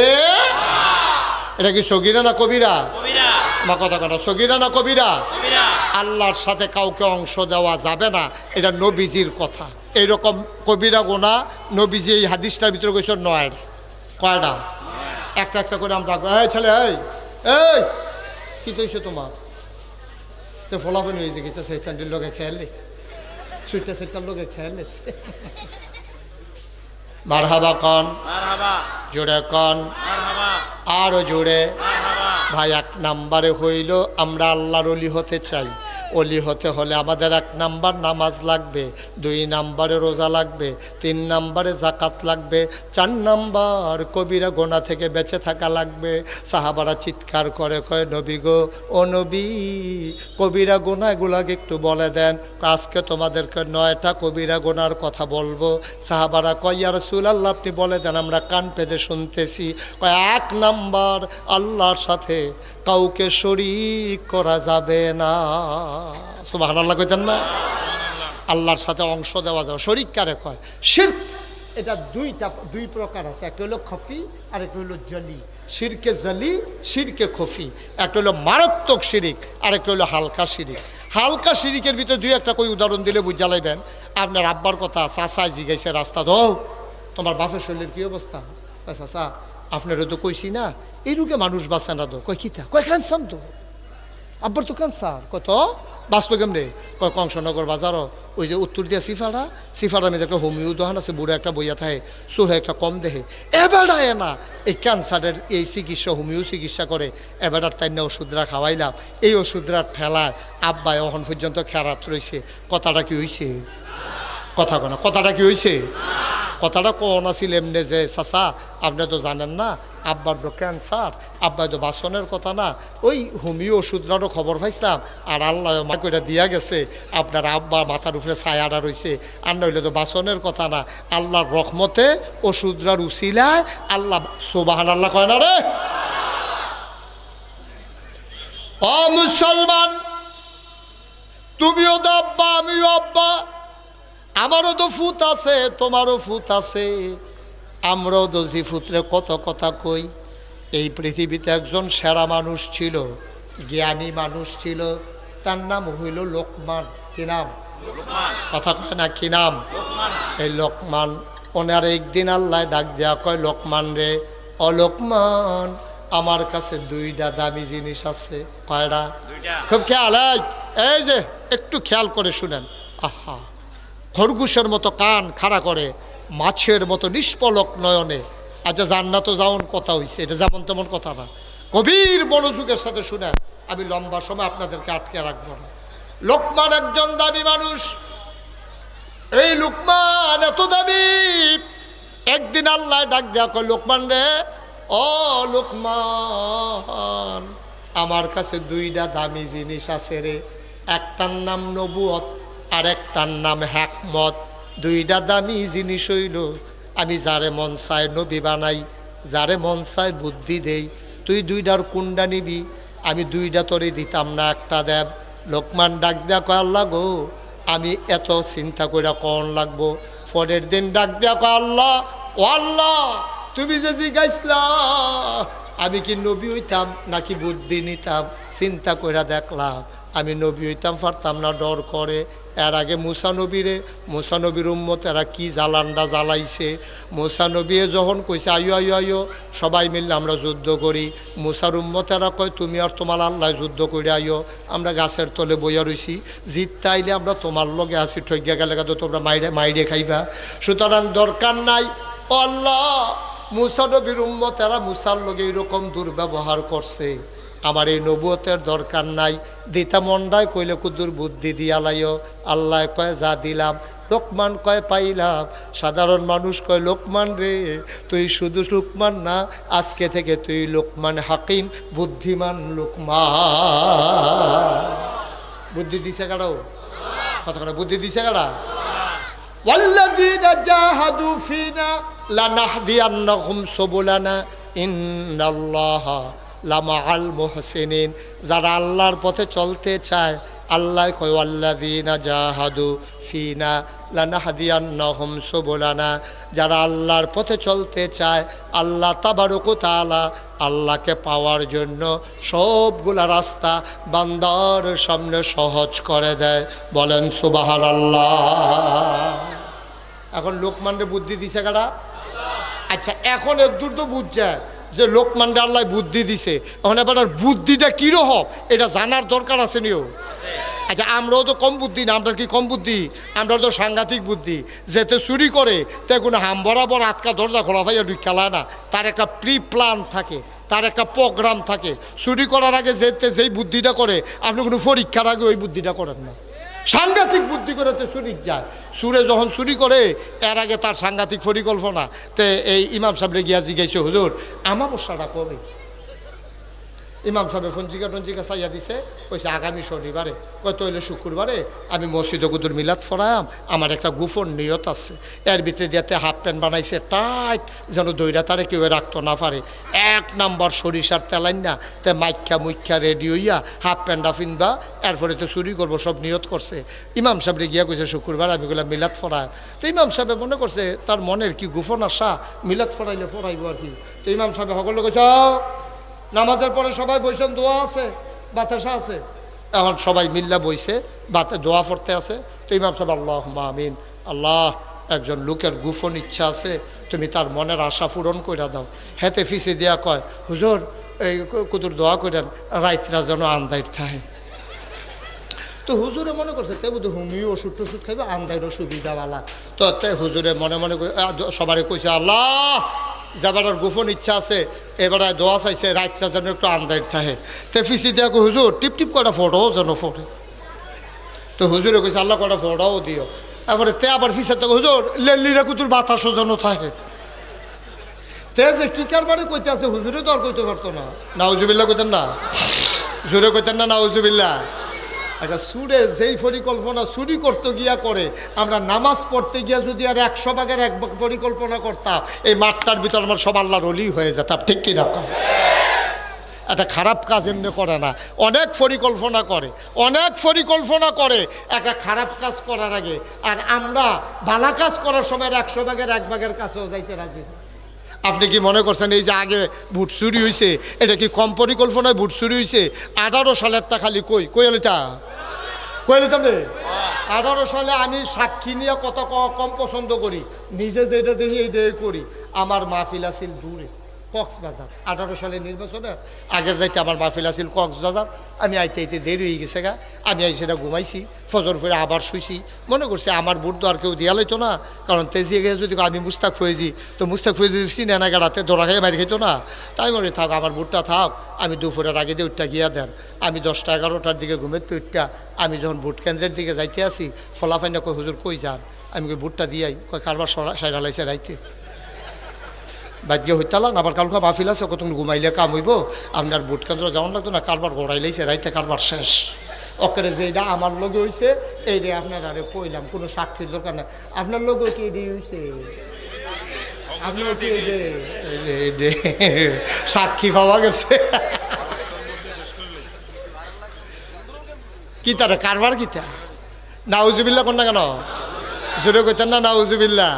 এটা কি সগীরা না কবিরা? মা কথা কথা, সগীরা না কবিরা? আল্লাহর সাথে কাউকে অংশ দেওয়া যাবে না, এটা নবীজির কথা। এইরকম কবিরা গোনা নবীজি এই হাদিসটার ভিতরে কইছে 9টা। কয়টা? একটা একটা করে আমরা, এই ছেলে, এই এই কি কইছো তোমার? তো ফলাফল হয়ে যে গেছে, সেই স্যান্ডেল লোকে খেয়ালে, সুইটা সেটার লোকে খেয়ালে। মারহাবা কন, জোরে কন, আরো জোরে। ভাই 1 নম্বরে হইল আমরা আল্লাহর ওলি হতে চাই। ওলি হতে হলে আমাদের 1 নম্বর নামাজ লাগবে, 2 নম্বরে রোজা লাগবে, 3 নম্বরে জাকাত লাগবে, 4 নম্বর কবিরা গোনা থেকে বেঁচে থাকা লাগবে। সাহাবারা চিৎকার করে কয়, নবী গো, ও নবী, কবিরা গোনাগুলাকে একটু বলে দেন। আজকে তোমাদেরকে 9টা কবিরা গোনার কথা বলবো। সাহাবারা কয়, ইয়া রাসূলুল্লাহ আপনি বলে দেন, আমরা কান পেতে শুনতেছি। কয় 1 নম্বর আল্লাহর সাথে কাউকে শরীক করা যাবে না। সুবহানাল্লাহ কইতেন না? আল্লাহর সাথে অংশ দেওয়া যাবে। শরীক কারে কয়? শিরক। এটা 2 প্রকার আছে, একটা হলো খফি আর একটা হলো জলি। শিরকে জলি, শিরকে খফি। একটা হলো মারাত্মক শিরিক আর একটা হলো হালকা শিরিক। হালকা শিরিকের ভিতরে 2-1টা কই উদাহরণ দিলে বুঝা লাইবেন। আপনার আব্বার কথা চাচা জিগাইছে রাস্তা, দো তোমার বাপের শরীরের কি অবস্থা? চাচা আপনারও তো কইছি না, এই রোগে মানুষ বাঁচে না। তো কয় কিতা? কয় ক্যান্সার। তো আব্বার তো ক্যান্সার। কত বাঁচলো কেমনে? কয় কংসনগর বাজারও ওই যে উত্তর দিয়া সিফাড়ার মধ্যে একটা হোমিও দোকান আছে, বুড়ো একটা বইয়া থাকে, সোহে একটা কম দেহে। এবারে না এই ক্যান্সারের এই চিকিৎসা, হোমিও চিকিৎসা করে। এবারে তাই না ওষুধরা খাওয়াইলাম, এই ওষুধরা ঠেলায় আব্বাই এখন পর্যন্ত খেরাত রয়েছে। কথাটা কি হয়েছে? কথা কনা, কথাটা কি হয়েছে? কথাটা কোন আছিল এমনি যে, চাচা আপনি তো জানেন না আব্বার তো ক্যান্সার, আব্বাই তো বাসনের কথা না, ওই হোমিও ওষুধরারও খবর পাইছিলাম, আর আল্লাহ মা কইরা দিয়া গেছে, আপনার আব্বার মাথার উপরে ছায়াটা রয়েছে। আর নইলে তো বাসনের কথা না, আল্লাহর রহমতে ওষুধরার উছিলায় আল্লাহ সুবহানাল্লাহ কয় না রে। মুসলমান, তুমিও তো আব্বা, আমিও আব্বা, আমারও তো ফুত আছে, তোমারও ফুত আছে, আমরাও তো জি ফুতরে কত কথা কই। এই পৃথিবীতে একজন সেরা মানুষ ছিল, জ্ঞানী মানুষ ছিল, তার নাম হইল লোকমান। কি নাম? কথা কয় না, কি নাম? এই লোকমান। ওনার একদিন আল্লাহ ডাক দেয়া কয়, লোকমান রে, অলোকমান, আমার কাছে দুইটা দামি জিনিস আছে। কয়টা? খুব খেয়াল, এই যে একটু খেয়াল করে শুনেন। আহা, খরগোশের মতো কান খাড়া করে, মাছের মতো নিষ্পলক নয়নে। আচ্ছা, জান্নাতও যাওন কথা হইছে, এটা যেমন তেমন কথা না, গভীর মনোযোগের সাথে শুনেন, আমি লম্বা সময় আপনাদেরকে আটকে রাখবো না। লোকমান একজন দামি মানুষ। এই লোকমান এত দামি, একদিন আল্লাহ ডাক দেয়া কয়, লোকমান রে, ও লোকমান, আমার কাছে দুইটা দামি জিনিস আছে রে, একটার নাম নবুয়ত আর একটার নাম হিকমত। দুইটা দামি জিনিস হইল, আমি যারে মন চায় নবী বানাই, যারে মন চায় বুদ্ধি দেই। তুই দুইটার কোনটা নিবি? আমি দুইটা তোরে দিতাম না, একটা দেব। লোকমান ডাক দেয়া কয়, আল্লাহ গো, আমি এত চিন্তা করে কন লাগবো? পরের দিন ডাক দেয়া কয়, আল্লাহ, ও আল্লাহ, তুমি যে জিজ্ঞাসলা আমি কি নবী হইতাম নাকি বুদ্ধি নিতাম, চিন্তা করে দেখলাম আমি নবী হইতাম পারতাম না, ডর করে। এর আগে মুসা নবীর উম্মত এরা কি জ্বালানটা জ্বালাইছে। মুসা নবী যখন কইছে, আয়ো আয়ো আয়ো, সবাই মিললে আমরা যুদ্ধ করি, মুসার উম্মত এরা কয়, তুমি আর তোমার আল্লাহ যুদ্ধ করে আইও, আমরা গাছের তলে বইয়া রইছি, জিততে আইলে আমরা তোমার লগে আসি, ঠইগা গেলে তো তোমরা মাইরে খাইবা, সুতরাং দরকার নাই। ও আল্লাহ, মুসা নবীর উম্মত এরা মুসার লগে এরকম দুর্ব্যবহার করছে, আমার এই নবুয়তের দরকার নাই, দিতা মন্ডায় কইলে কুদুর বুদ্ধি দিয়া লাইও। আল্লাহ কয়, যা দিলাম। লোকমান কয়, পাইলাম। সাধারণ মানুষ কয়, লোকমান রে, তুই শুধু লোকমান না, আজকে থেকে তুই লোকমান হাকিম, বুদ্ধিমান লোকমান। বুদ্ধি দিছে কারাও? কতক্ষণ বুদ্ধি দিছে কারা? ওয়াল্লাযীনা জাহাদু ফিনা লানাহদিয়ান্নাহুম সুবুলানা ইন্নাল্লাহা লামাআল মুহসিনিন। যারা আল্লাহর পথে চলতে চায়, আল্লাহ কয়, ওয়াল্লাযীনা জাহাদু ফিনা লানাহদিয়ান্নাহুম সুবুলানা। যারা আল্লাহর পথে চলতে চায়, আল্লাহ তাবারক ওয়া তাআলা আল্লাহকে পাওয়ার জন্য সবগুলা রাস্তা বান্দার সামনে সহজ করে দেয়। বলেন সুবহানাল্লাহ। এখন লোকমানরে বুদ্ধি দিছে কারা? আচ্ছা, এখন এর দূর তো বুঝছে যে লোকমানরে আল্লাহ বুদ্ধি দিছে, এখন এবার বুদ্ধিটা কীরকম এটা জানার দরকার আছে নিও। আচ্ছা, আমরাও তো কম বুদ্ধি না, আমরা কি কম বুদ্ধি? আমরা তো সাংঘাতিক বুদ্ধি। যেতে চুরি করে তে কোনো হাম বরাবর আটকা দরজা খোলা ভাইয়া খেলায় না, তার একটা প্রি প্ল্যান থাকে, তার একটা প্রোগ্রাম থাকে। চুরি করার আগে যেই বুদ্ধিটা করে, আপনি কোনো পরীক্ষার আগে ওই বুদ্ধিটা করেন না। সাংঘাতিক বুদ্ধি করে তো চুরি যায়। সুরে যখন চুরি করে, এর আগে তার সাংঘাতিক পরিকল্পনা। তে এই ইমাম সাহেবরে গিয়া জিজ্ঞাসা, হুজুর আমাবস্যাটা কবে? ইমাম সাহেব ফঞ্জিকা চাইয়া দিছে, কইছে আগামী শনিবারে। কত হইলে শুক্রবারে আমি মসজিদে কুদুর মিলাদ ফরায়াম, আমার একটা গোপন নিয়ত আছে। এর ভিতরে দিয়াতে হাফ প্যান্ট বানাইছে টাইট, যেন দইরা তারে কেউ রাখতে না পারে। 1 নাম্বার সরিষার তেলাইন না, তে মুখ্যা রেডি হইয়া হাফ প্যান্টটা ফিনবা, এরপরে তো চুরি করবো, সব নিয়ত করছে। ইমাম সাহেবরে গিয়া কইছে শুক্রবার আমি গুলা মিলাদ ফরায়াম। তো ইমাম সাহেব মনে করছে তার মনের কি গোপন আশা, মিলাদ ফরাইলে ফরাইব আর কি। তো ইমাম সাহেব সকলে কইছে, নামাজের পরে সবাই বইছেন, দোয়া আছে, বাতাসা আছে। এখন সবাই মিল্লা বইছে, দোয়া পড়তে আছে। তো ইমাম সাহেব, আল্লাহুম্মা আমিন, আল্লাহ, একজন লোকের গোপন ইচ্ছা আছে, তুমি তার মনের আশা পূরণ করে দাও। হেতে ফিসে দিয়া কয়, হুজুর এই কুতুর দোয়া করেন, রাইতরা যেন আন্দাইর থাকে। তো হুজুরে মনে করছে তে বোধ হুমিও ওষুধ টষুধ খাইবে, আন্দাইরও সুবিধাওয়ালা। তো তে হুজুরে মনে মনে সবারই কইছে, আল্লাহ, যাবার গোপন ইচ্ছা আছে, এবার দোয়া চাইছে রাতটা যেন একটু আন্দার থাকে। তে ফিসি দিয়া হুজুর টিপ কটা ফটোও যেন ফটো। তো হুজুরে কইছে, আল্লাহ কটা ফটোও দিও। তারপরে তে আবার ফিসে তো হুজুর লেলিরা কুতুর বাতাসও যেন থাকে। তে যে কি কারবারে কইতে আছে, হুজুরে তো আর কইতে পারতো না। নাউজুবিল্লাহ কইতেন না, জোরে কইতেন না নাউজুবিল্লাহ। একটা সুরে যেই পরিকল্পনা চুরি করতে গিয়া করে, আমরা নামাজ পড়তে গিয়া যদি আর 100 ভাগের 1 ভাগ পরিকল্পনা করতাম, এই মাঠটার ভিতর আমার সব আল্লাহর ওলি হয়ে যেতাম। ঠিক কিনা? একটা খারাপ কাজ এমনি করে না, অনেক পরিকল্পনা করে একটা খারাপ কাজ করার আগে। আর আমরা ভালো কাজ করার সময় 100 ভাগের 1 ভাগের কাছেও যাইতে রাজি। আপনি কি মনে করছেন এই যে আগে ভোট চুরি হয়েছে এটা কি কম পরিকল্পনায় ভোট চুরি হয়েছে? 18 সালেরটা খালি কই এলিতাম রে। 18 সালে আমি সাক্ষী নিয়ে কত কম পছন্দ করি, নিজে যেটা দেখি এইটাই করি। আমার মাহফিল আছিল দূরে কক্সবাজার, 18 সালের নির্বাচনের আগের যাইতে আমার মাহফিল আছিল কক্সবাজার। আমি আইতে দেরি হয়ে গেছে গা, আমি সেটা ঘুমাইছি, ফজর ফিরে আবার শুইছি। মনে করছি আমার ভোট তো আর কেউ দিয়া লইতো না, কারণ তেজিয়ে গেছে যদি আমি মুস্তাক ফয়েজি, তো মুস্তাক ফয়েজি চিনে না গাড়াতে দৌড়া খেয়ে মারি খেতো না। তাই মনে থাক আমার ভোটটা থাক, আমি দুপুরের আগে দিয়ে উঠটা গিয়া দেন। আমি 10টা 11টার দিকে ঘুমের তো উঠটা আমি যখন ভোট কেন্দ্রের দিকে যাইতে আসি, ফলাফাইনা কই হুজুর কই যান? আমি কই ভোটটা দিয়াই। কয় কারবার সাইরা লাইছে রাইতে বাদ গিয়ে হইতালান, আবার কালকে মাহফিল আছে, কত ঘুমাইলে কাম হইব, আপনার ভোট কেন্দ্র যাওয়ার লাগতো না, কারবার গড়াই লাইছে রাইতে, কারবার শেষ। ওকে যেটা আমার লগে হয়েছে এই যে আপনার আরে কইলাম, কোনো সাক্ষীর দরকার নেই। আপনার লগে কি এটি হয়েছে? আপনার কি এই যে সাক্ষী পাওয়া গেছে? কি তারা কারবার কিতা? নাউজুবিল্লাহ কোন না কেন জোরে কইতেন না নাউজুবিল্লাহ?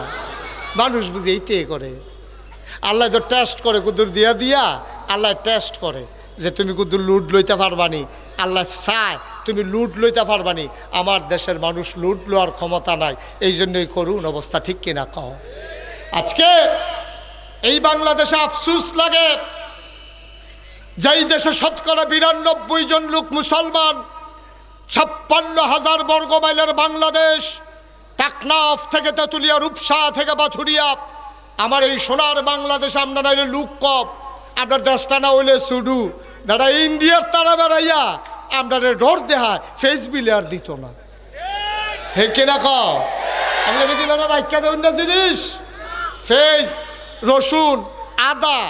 মানুষ বুঝে এইতে করে। আল্লাহ তো টেস্ট করে, কুদুর দিয়া আল্লাহ টেস্ট করে যে তুমি কুদুর লুট লইতে পারবানি। আল্লাহ চায় তুমি লুট লইতে পারবানি। আমার দেশের মানুষ লুট লওয়ার ক্ষমতা নাই, এই জন্যই করুন অবস্থা, ঠিক কিনা কও? আজকে এই বাংলাদেশে আফসোস লাগে, যেই দেশে 92% জন লোক মুসলমান, 56,000 বর্গ মাইলের বাংলাদেশ, টাকনাফ থেকে তেঁতুলিয়া, রূপসা থেকে বাথুরিয়া, আমার এই সোনার বাংলাদেশে আমরা নাইলে লুক কপ, আপনার দেশটা না হইলে সুডু দাদা ইন্ডিয়ার তারা বেড়াইয়া আমরা ডর দেহা ফেস বিলে আর দিত না, ঠিক কিনা কও? আমরা দেখি না রাখা দেবেন না জিনিস, ফেস, রসুন, আদা,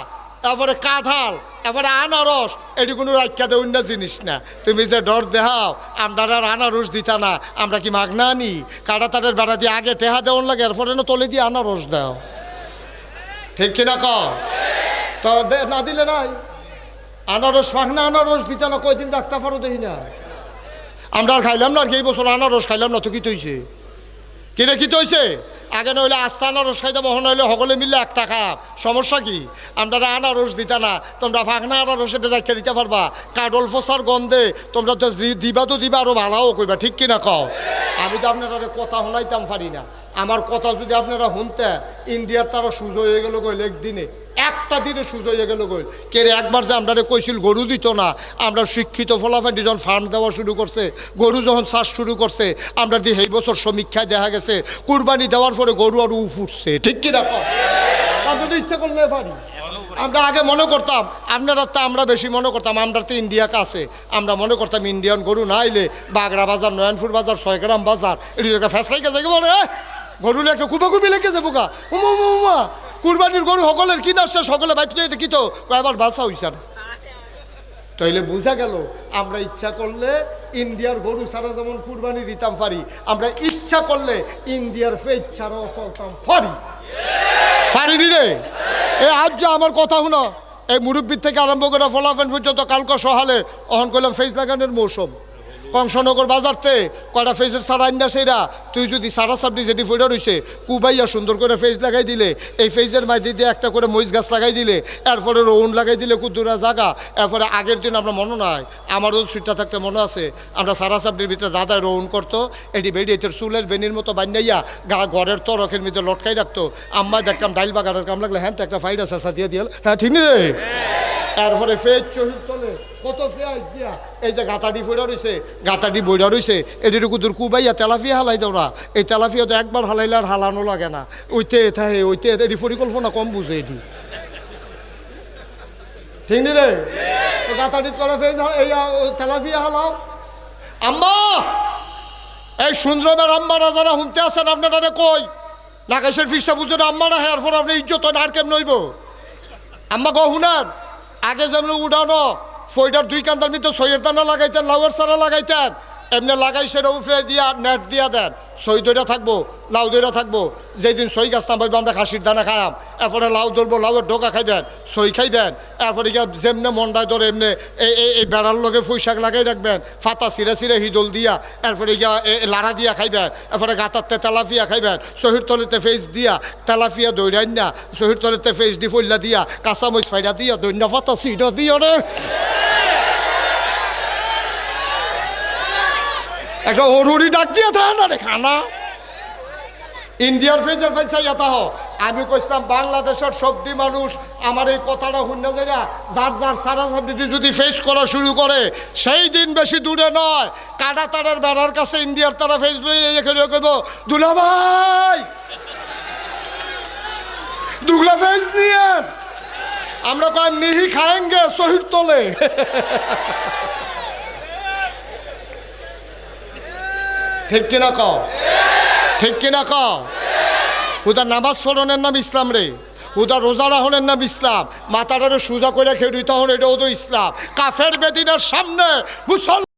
তারপরে কাঁঠাল, তারপরে আনারস, এটি কোনো রাখা দেবেন না জিনিস না। তুমি যে ডর দেহাও আমরা আর আনারস দিতা না, আমরা কি মাগনা আনি? কাটা তারের বেড়া দিয়ে আগে টেহা দেওয়ার লাগে, এরপরে না তলে দিয়ে আনারস দাও, ঠিক কিনা কও? তো না দিলে নাই আনারস, ফাঁকনা আনারস দিতে না, কয়দিন রাখতে পারো দেখি না। আমরা আর খাইলাম না, আর কি এই বছর আনারস খাইলাম না, তো কি তৈছে? কিরে কি তৈছে? আগে নইলে আস্তা আনারস খাইতাম, মহন হইলে সকলে মিললে 1 টাকা, সমস্যা কি? আমরা আনারস দিতা না, তোমরা ফাঁকনা আনারস এটা রাখিয়ে দিতে পারবা? কাডল ফসার গন্ধে তোমরা তো দিবা, তো দিবা আরো ভালোও কইবা, ঠিক কিনা কও? আমি তো আপনারা কথা শোনাইতাম পারি না। আমার কথা যদি আপনারা শুনতেন, ইন্ডিয়ার তারা সুযোগ হয়ে গেল কইল একদিনে, একটা দিনে সুযোগ হয়ে গেল কইল। কে একবার যে আমরা কইছিল গরু দিত না, আমরা শিক্ষিত ফলাফান্ডি যখন ফার্ম দেওয়া শুরু করছে, গরু যখন চাষ শুরু করছে, আমরা দিয়ে এই বছর সমীক্ষায় দেখা গেছে কুরবানি দেওয়ার পরে গরু আরও উঠছে, ঠিক কিনা কম? আমরা তো ইচ্ছা করলে পারি। আমরা আগে মনে করতাম, আপনারা তো আমরা বেশি মনে করতাম, আমরা তো ইন্ডিয়া কাছে, আমরা মনে করতাম ইন্ডিয়ান গরু না আইলে বাগড়া বাজার, নয়নপুর বাজার, 6 গ্রাম বাজার, এটি একটা ফ্যাসলাইকে যাই বলে গরু একটা কুবাকুবি লেগে যাবো গা, উমা কুরবানির গরু সকলের কি না, সকলে বাইতে কি তো কয়বার বাসা হইছে না। তাইলে বোঝা গেল আমরা ইচ্ছা করলে ইন্ডিয়ার গরু ছাড়া যেমন কুরবানি দিতাম পারি, আমরা ইচ্ছা করলে ইন্ডিয়ার ফেজ ছাড়াও চলতাম পারিনি রে। আজ যে আমার কথা শুনো, এই মুরব্বীর থেকে আরম্ভ করে ফলাফেন পর্যন্ত কালকে সহালে অহন করলাম ফেজ লাগানোর মৌসুম। কংসনগর বাজারতে কয়টা ফেজের সারা আইনা সেইরা, তুই যদি সারা সাবডি যেটি ফেরা রয়েছে কুবাইয়া সুন্দর করে ফেজ লাগাই দিলে, এই ফেজের মাঝে দিয়ে একটা করে মরিচ গাছ লাগাই দিলে, এরপরে রৌন লাগাই দিলে কুদুরা জাগা, এরপরে আগের দিন আমরা মনে নয়, আমারও সুইটটা থাকতে মনে আছে, আমরা সারা সাবডির ভিতরে দাদায় রৌন করতো, এটি বেরিয়ে এর চুলের বেনির মতো বান্যাইয়া ঘরের তরকের মধ্যে লটকাই রাখতো। আম্মায় দেখতাম ডাইল বাগানের কাম লাগলে হ্যাঁ তো একটা ফাইডা চেঁচা দিয়ে দিল, হ্যাঁ ঠিক রে। এরপরে ফেজ চহির তোলে কত পেঁয়াজ দিয়া, এই যে গাতাডি ফেরা রয়েছে, গাতাডি বইরা রয়েছে, এটির কুদুর কুবাইয়া তেলাফিয়া হালাই দাও না, এই তেলাফিয়া তো একবার হালাইলে আর হালানো লাগে না, ওইতে থাকে ওইতে, এটি পরিকল্পনা কম বুঝে এটি, ঠিক নি রে? গাতাডি করে ফেজ এই তেলাফিয়া হালাও। আম্মা এই সুন্দরমের আম্মারা যারা শুনতে আছেন আপনারা কই নাকাশের ফিসা বুঝে আম্মারা হ্যাঁ, এরপর আপনি ইজ্জত আর কেম নইব। আম্মা গো শুনেন, আগে যেমন উড়ানো ফইটার 2 কান্দার ভিতরে সইয়ের দানা লাগাইতেন, লাউয়ের চারা লাগাইতেন, এমনি লাগাই সেটা উফরে দিয়া নেট দিয়া দেন, সই দইরা থাকবো, লাউ দইরা থাকবো। যেদিন সই গাছ নামাইবো আমরা খাসির দানা খাইয়াম, এরপরে লাউ ধরবো, লাউয়ের ডোকা খাইবেন, সই খাইবেন। এরপরে গিয়া যেমনে মন্ডায় ধরে এমনি এই বেড়ার লগে পুঁইশাক লাগাই রাখবেন, ফাতা চিরে চিরে হিদল দিয়া, এরপরে গিয়া লাড়া দিয়া খাইবেন, এরপরে গাতারতে তেলাপিয়া খাইবেন, শহীর তলেতে ফেস দিয়া তেলাপিয়া দৈরান না, শহীর তলেতে ফেস দি ফইল্লা দিয়া, কাঁচামরিচ ফাইরা দিয়া, দৈন্য ফাতা চিরা দিয়া রে একটা অরুরি ডাক দিয়ে থাকে না রে খানা। ইন্ডিয়ার ফেজের ফেজ চাইয়াতা হ। আমি কইতাম বাংলাদেশের সবটি মানুষ আমার এই কথাটা শুনে যায় না, যার যার সারা সাবডিটি যদি ফেস করা শুরু করে সেই দিন বেশি দূরে নয়, কাটা তারের বেড়ার কাছে ইন্ডিয়ার তারা ফেস লইয়ে এখানে কইব দুলা ভাই দুগলা ফেস নিয়ে আমরা কয় নিহি খায়েঙ্গে শহীদ তোলে। ঠিক কিনা কও, ঠিক কিনা কও। হুদা নামাজ পড়নের নাম ইসলাম রে, হুদা রোজা রাখনের নাম ইসলাম, মাথাটারে সোজা করে খেয়ে দিতে হন, এটাও তো ইসলাম। কাফের বেদিনের সামনে মুসলমান